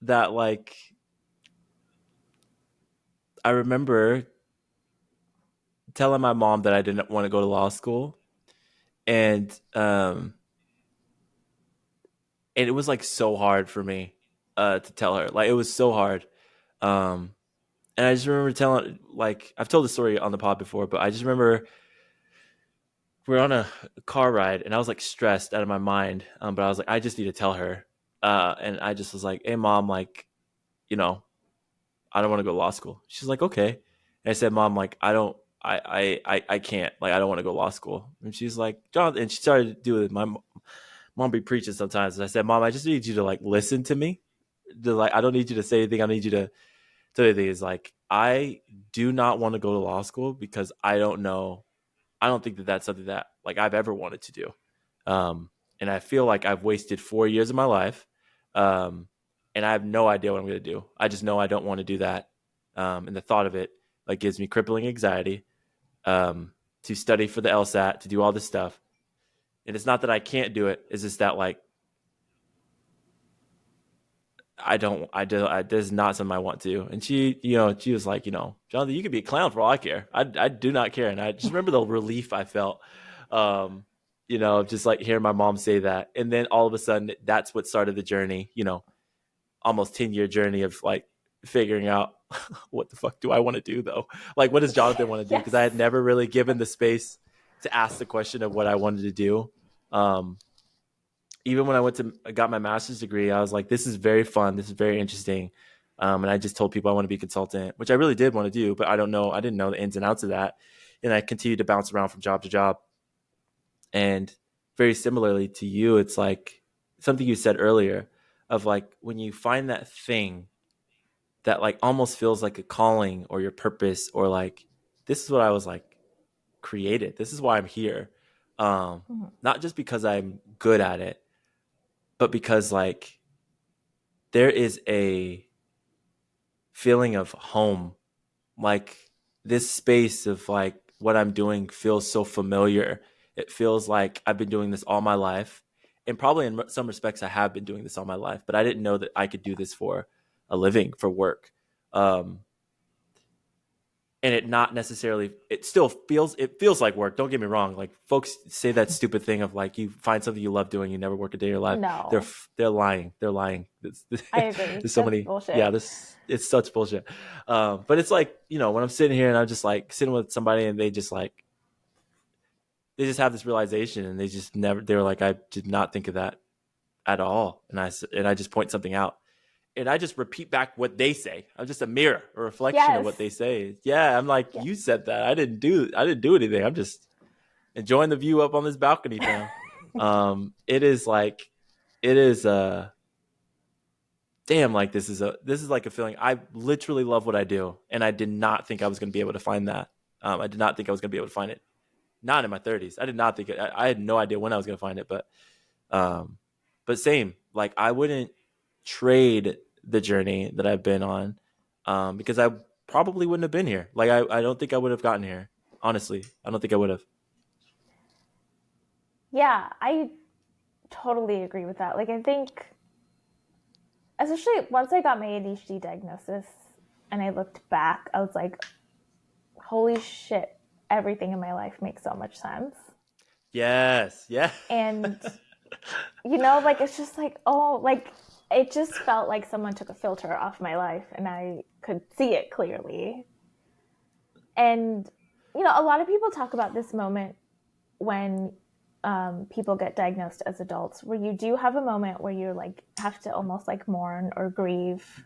That like I remember telling my mom that I didn't want to go to law school, and it was like so hard for me to tell her. Like, it was so hard. And I just remember telling, like, I've told the story on the pod before, but I just remember we were on a car ride and I was like stressed out of my mind. But I was like, I just need to tell her. And I just was like, hey mom, like, you know, I don't want to go to law school. She's like, okay. And I said, mom, like, I can't, like, I don't want to go to law school. And she's like, John, and she started doing my mom be preaching sometimes. And I said, mom, I just need you to like listen to me. I don't need you to say anything. I need you to tell you things. Like, I do not want to go to law school because I don't know. I don't think that that's something that like I've ever wanted to do. And I feel like I've wasted 4 years of my life. And I have no idea what I'm going to do. I just know I don't want to do that. And the thought of it like gives me crippling anxiety, to study for the LSAT, to do all this stuff. And it's not that I can't do it. It's just that like This is not something I want to. And she was like, Jonathan, you could be a clown for all I care. I do not care. And I just remember the relief I felt, um, just like hearing my mom say that. And then all of a sudden, that's what started the journey, almost 10-year journey of like figuring out what the fuck do I want to do though? Like, what does Jonathan want to do? Yes. Because I had never really given the space to ask the question of what I wanted to do. Even when I got my master's degree, I was like, this is very fun. This is very interesting. And I just told people I want to be a consultant, which I really did want to do, but I didn't know the ins and outs of that. And I continued to bounce around from job to job. And very similarly to you, it's like something you said earlier of like, when you find that thing that like almost feels like a calling or your purpose, or like, this is what I was like created. This is why I'm here. Not just because I'm good at it, but because like there is a feeling of home, like this space of like what I'm doing feels so familiar. It feels like I've been doing this all my life, and probably in some respects I have been doing this all my life, but I didn't know that I could do this for a living, for work. And it not necessarily, it feels like work. Don't get me wrong. Like, folks say that stupid thing of like, you find something you love doing, you never work a day of your life. No. They're lying. I agree. There's so many bullshit. Yeah, it's such bullshit. But it's like, when I'm sitting here and I'm just like sitting with somebody and they just have this realization, and they were like, I did not think of that at all. And I just point something out. And I just repeat back what they say. I'm just a mirror, a reflection of what they say. Yeah, I'm like, you said that. I didn't do anything. I'm just enjoying the view up on this balcony now. It is damn, like this is like a feeling. I literally love what I do, and I did not think I was going to be able to find that. I did not think I was going to be able to find it. Not in my 30s. I did not think I had no idea when I was going to find it, but same. Like, I wouldn't trade the journey that I've been on, because I probably wouldn't have been here. Like, I don't think I would have gotten here. Honestly, I don't think I would have. Yeah, I totally agree with that. Like, I think, especially once I got my ADHD diagnosis and I looked back, I was like, holy shit, everything in my life makes so much sense. Yes, yeah. And, like, it's just like, oh, like, it just felt like someone took a filter off my life and I could see it clearly. And, a lot of people talk about this moment when people get diagnosed as adults, where you do have a moment where you like have to almost like mourn or grieve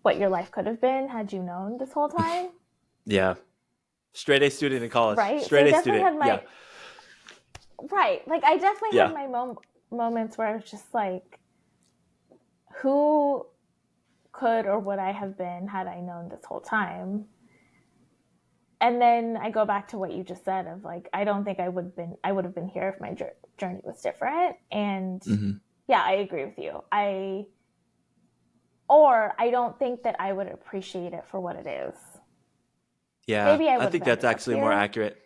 what your life could have been had you known this whole time. Yeah. Straight A student in college. Right. Straight A student. Yeah. Right. Like, I definitely had my moments where I was just like, who could or would I have been had I known this whole time? And then I go back to what you just said of like, I don't think I would have been here if my journey was different. And yeah, I agree with you. I don't think that I would appreciate it for what it is. Yeah. Maybe I think that's actually more accurate.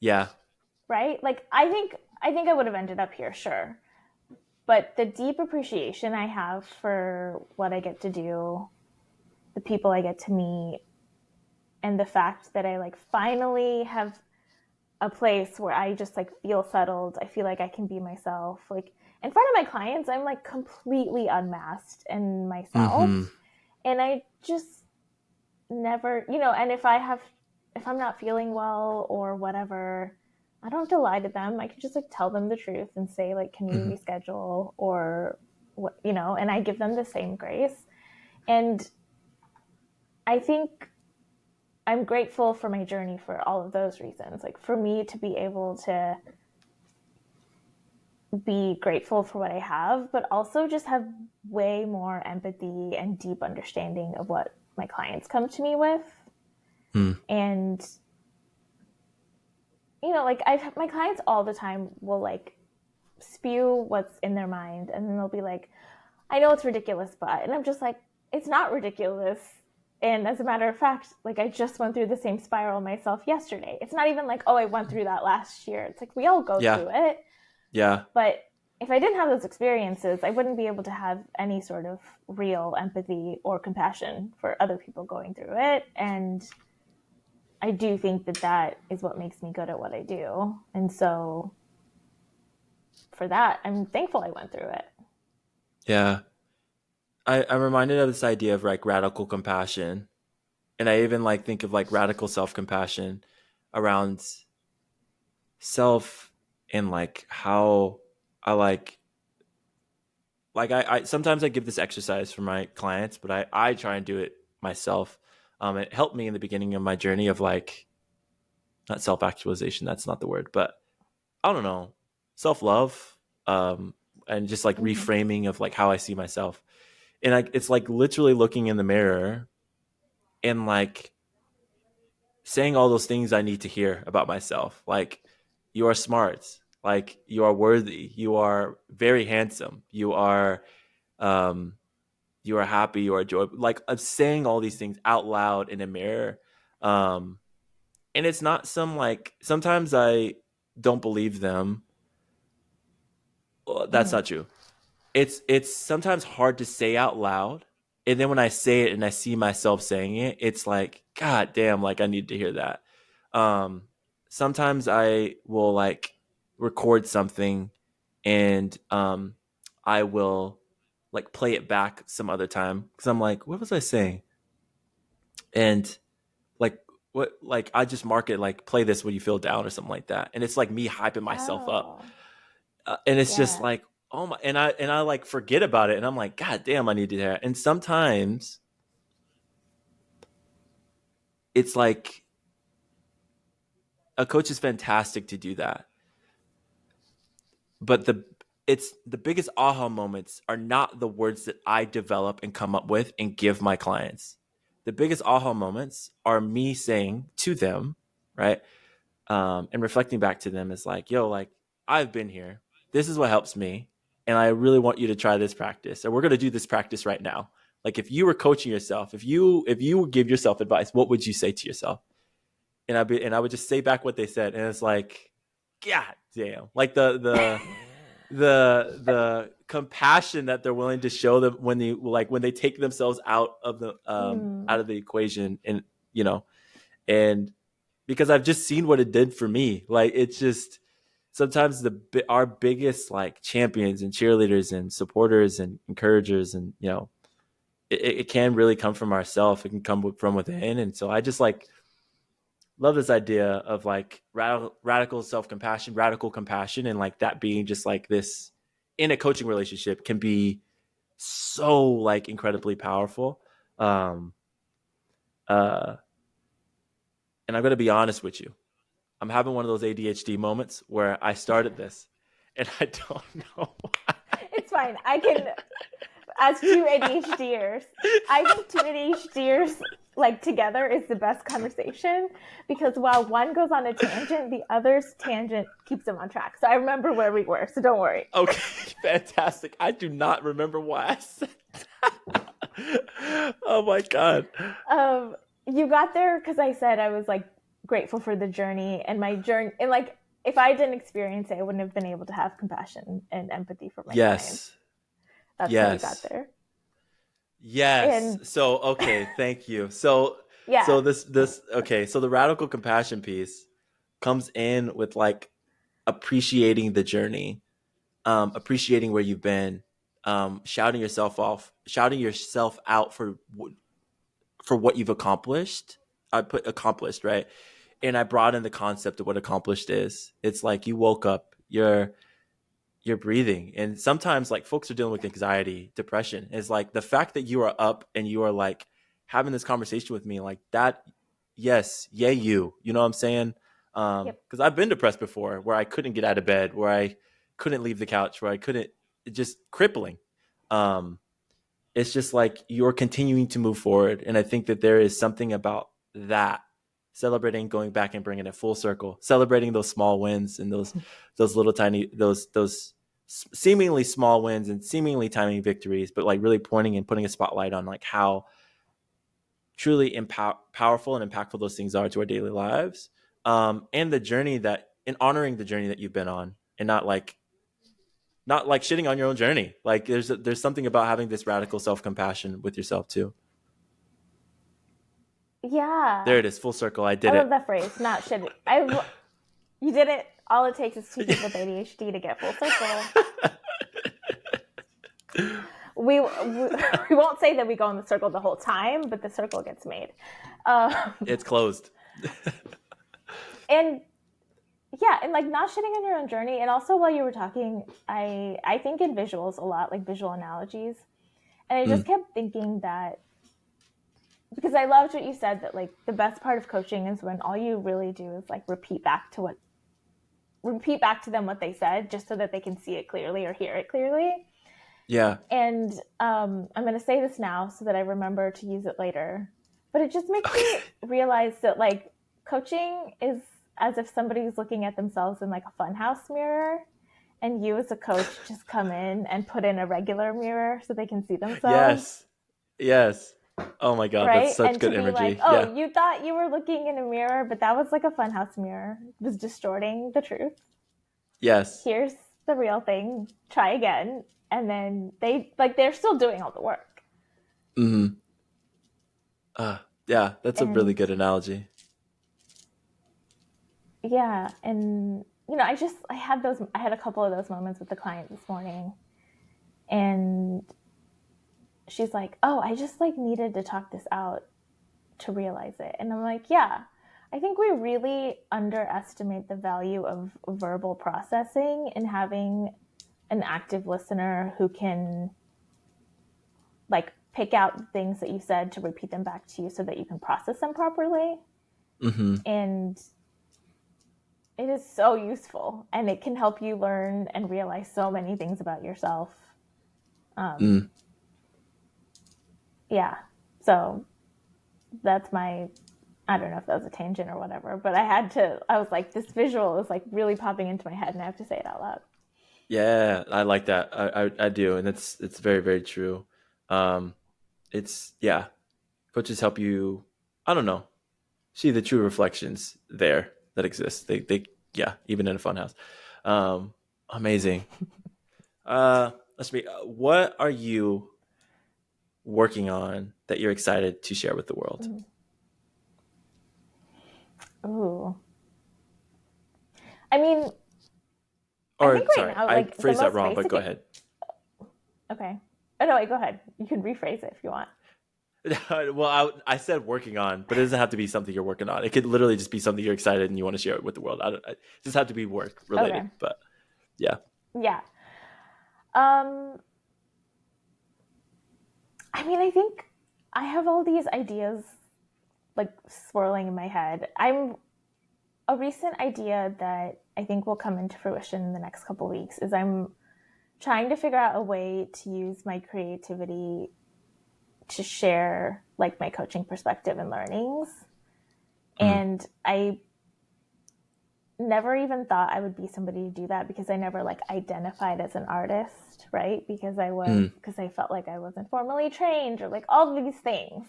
Yeah. Right? Like, I think I would have ended up here, sure. But the deep appreciation I have for what I get to do, the people I get to meet, and the fact that I like finally have a place where I just like feel settled. I feel like I can be myself. Like, in front of my clients, I'm like completely unmasked and myself. And I just never, and if I'm not feeling well or whatever, I don't have to lie to them. I can just like tell them the truth and say like, can we reschedule or what, and I give them the same grace. And I think I'm grateful for my journey for all of those reasons. Like, for me to be able to be grateful for what I have, but also just have way more empathy and deep understanding of what my clients come to me with. And like, my clients all the time will like spew what's in their mind, and then they'll be like, I know it's ridiculous, but, and I'm just like, it's not ridiculous. And as a matter of fact, like, I just went through the same spiral myself yesterday. It's not even like, oh, I went through that last year. It's like, we all go through it. Yeah. But if I didn't have those experiences, I wouldn't be able to have any sort of real empathy or compassion for other people going through it. And I do think that that is what makes me good at what I do. And so for that, I'm thankful I went through it. Yeah. I'm reminded of this idea of like radical compassion. And I even like think of like radical self-compassion around self and like how I I sometimes I give this exercise for my clients, but I try and do it myself. It helped me in the beginning of my journey of like not self-actualization, that's not the word, but I don't know, self-love, and just like Mm-hmm. reframing of like how I see myself. And like it's like literally looking in the mirror and like saying all those things I need to hear about myself. Like, you are smart. Like, you are worthy. You are very handsome. Um, you are happy. You are joyful. Like, I'm saying all these things out loud in a mirror. Um, and it's not some like, sometimes I don't believe them. Well, that's Mm-hmm. not true. It's sometimes hard to say out loud. And then when I say it and I see myself saying it, it's like, God damn, like I need to hear that. Um, Sometimes I will like record something and I will like play it back some other time because I'm like, what was I saying? And like what like I just mark it like play this when you feel down or something like that. And it's like me hyping myself up. Oh, And it's just yeah. like, oh my, and I like forget about it and I'm like, God damn, I need to do that. And sometimes it's like a coach is fantastic to do that, but the biggest aha moments are not the words that I develop and come up with and give my clients. The biggest aha moments are me saying to them, right, and reflecting back to them is like, yo, like I've been here. This is what helps me. And I really want you to try this practice. And we're going to do this practice right now. Like if you were coaching yourself, if you would give yourself advice, what would you say to yourself? And I would just say back what they said. And it's like, God damn. Like the compassion that they're willing to show them when they take themselves out Mm. of the equation and you know, and because I've just seen what it did for me. Like it's just sometimes our biggest like champions and cheerleaders and supporters and encouragers and it can really come from ourselves. It can come from within, and so I just like love this idea of like radical self-compassion, radical compassion, and like that being just like this in a coaching relationship can be so like incredibly powerful. Um, uh, and I'm gonna be honest with you. I'm having one of those ADHD moments where I started this and I don't know why. It's fine. I can, as two ADHDers, I think two ADHDers like together is the best conversation because while one goes on a tangent, the other's tangent keeps them on track. So I remember where we were, so don't worry. Okay, fantastic. I do not remember why I said that. Oh my God. Um, you got there because I said I was like grateful for the journey and my journey, and like if I didn't experience it, I wouldn't have been able to have compassion and empathy for my clients. Yes. That's how we got Yes. there. Yes. And So, okay, thank you. So, yeah, okay, so the radical compassion piece comes in with like appreciating the journey, appreciating where you've been, shouting yourself out for what you've accomplished. I put accomplished, right? And I brought in the concept of what accomplished is. It's like you woke up, you're breathing. And sometimes like folks are dealing with anxiety, depression. Is like the fact that you are up and you are like having this conversation with me like that. Yes. Yay. You know what I'm saying? yep. Cause I've been depressed before where I couldn't get out of bed, where I couldn't leave the couch, where I couldn't, just crippling. Um, it's just like you're continuing to move forward. And I think that there is something about that, celebrating, going back and bringing it full circle, celebrating those small wins and those little tiny, those seemingly small wins and seemingly tiny victories, but like really pointing and putting a spotlight on like how truly powerful and impactful those things are to our daily lives. And honoring the journey that you've been on and not like not like shitting on your own journey. Like there's something about having this radical self-compassion with yourself too. Yeah. There it is, full circle. I did I it. love that phrase, not shit. You did it. All it takes is two people with ADHD to get full circle. We won't say that we go in the circle the whole time, but the circle gets made. It's closed. And yeah, and like not shitting on your own journey. And also while you were talking, I think in visuals a lot, like visual analogies. And I just kept thinking that, because I loved what you said, that like the best part of coaching is when all you really do is like repeat back to them what they said, just so that they can see it clearly or hear it clearly. Yeah. And I'm going to say this now so that I remember to use it later. But it just makes me realize that like coaching is as if somebody's looking at themselves in like a funhouse mirror, and you as a coach just come in and put in a regular mirror so they can see themselves. Yes. Oh my God, right? that's such and good to imagery. Be like, oh, you thought you were looking in a mirror, but that was like a funhouse mirror. It was distorting the truth. Yes. Here's the real thing. Try again. And then they're still doing all the work. Mm-hmm. Yeah, that's a really good analogy. Yeah, and you know, I had a couple of those moments with the client this morning, and she's like, "Oh, I just like needed to talk this out to realize it." And I'm like, "Yeah, I think we really underestimate the value of verbal processing and having an active listener who can like pick out the things that you said to repeat them back to you so that you can process them properly." Mm-hmm. And it is so useful, and it can help you learn and realize so many things about yourself. Yeah. So that's I don't know if that was a tangent or whatever, but I was like, this visual is like really popping into my head and I have to say it out loud. Yeah, I like that. I do. And it's very, very true. Coaches help you, I don't know, see the true reflections there that exist. They even in a fun house. Amazing. Ashmi, what are you working on that you're excited to share with the world? Ooh. I mean, or I think right now, I phrased that wrong, but go ahead. Okay. Oh no, wait, go ahead. You can rephrase it if you want. Well, I said working on, but it doesn't have to be something you're working on. It could literally just be something you're excited and you want to share it with the world. It doesn't have to be work related, okay. But yeah. Yeah. I mean, I think I have all these ideas like swirling in my head. A recent idea that I think will come into fruition in the next couple of weeks is I'm trying to figure out a way to use my creativity to share like my coaching perspective and learnings. And I never even thought I would be somebody to do that because I never like identified as an artist, right? Because I felt like I wasn't formally trained or like all these things.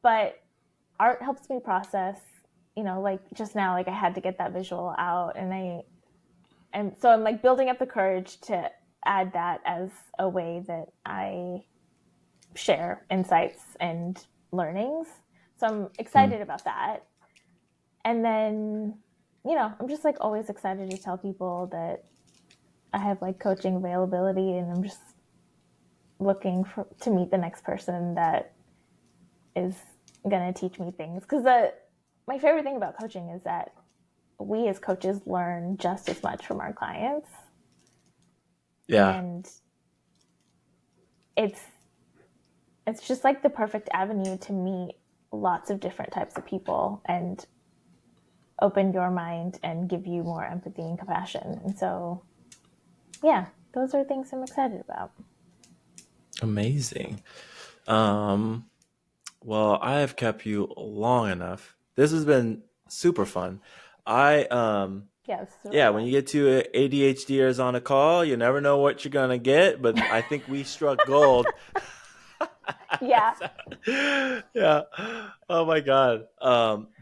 But art helps me process, you know, like just now, like I had to get that visual out, and so I'm like building up the courage to add that as a way that I share insights and learnings. So I'm excited about that. And then, you know, I'm just like always excited to tell people that I have like coaching availability, and I'm just looking to meet the next person that is going to teach me things. Because my favorite thing about coaching is that we as coaches learn just as much from our clients. Yeah. And it's just like the perfect avenue to meet lots of different types of people and open your mind and give you more empathy and compassion. And so, yeah, those are things I'm excited about. Amazing. Well, I have kept you long enough. This has been super fun. When you get two ADHDers on a call, you never know what you're gonna get, but I think we struck gold. Yeah. Yeah. Oh my God.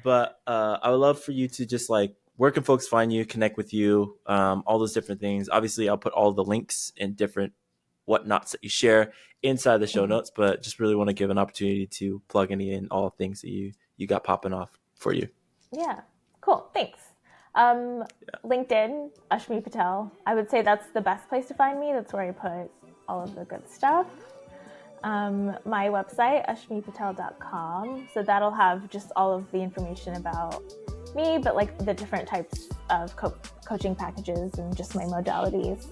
But I would love for you to just like where can folks find you, connect with you, all those different things. Obviously, I'll put all the links and different whatnots that you share inside the show notes, but just really want to give an opportunity to plug any and all things that you got popping off for you. Yeah, cool. Thanks. LinkedIn, Ashmi Patel. I would say that's the best place to find me. That's where I put all of the good stuff. My website, ashmipatel.com. So that'll have just all of the information about me, but like the different types of coaching packages and just my modalities.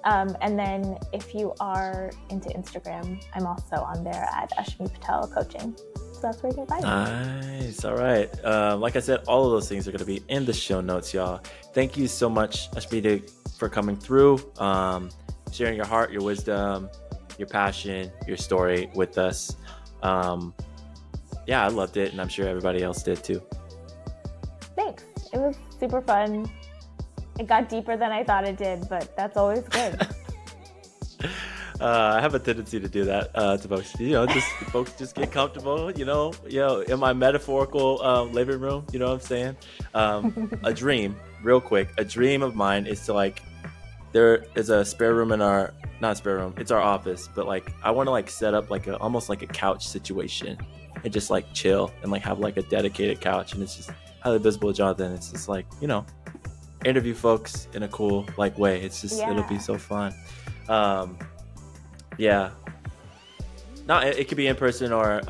And then if you are into Instagram, I'm also on there at Ashmi Patel Coaching. So that's where you can find me. Nice. All right. Like I said, all of those things are going to be in the show notes, y'all. Thank you so much, Ashmi, for coming through, sharing your heart, your wisdom, your passion, your story with us. Yeah, I loved it, and I'm sure everybody else did too. Thanks. It was super fun. It got deeper than I thought it did, but that's always good. I have a tendency to do that to folks. Folks just get comfortable, in my metaphorical living room, you know what I'm saying? A dream, real quick, a dream of mine is to there is a spare room in not spare room, it's our office, but I want to set up almost like a couch situation and just chill and have a dedicated couch, and it's just Highly Visible Jonathan. It's just interview folks in a cool way. It's just It'll be so fun. Yeah. No, it could be in person or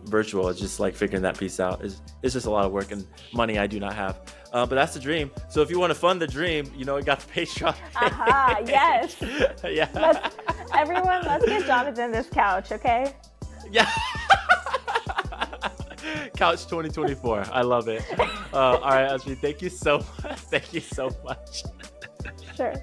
virtual. It's just figuring that piece out. It's just a lot of work and money I do not have. But that's the dream. So if you want to fund the dream, we got the Patreon. Aha, yes. Yeah. Everyone, let's get Jonathan this couch, okay? Yeah. Couch 2024. I love it. All right, Ashmi, thank you so much. Sure.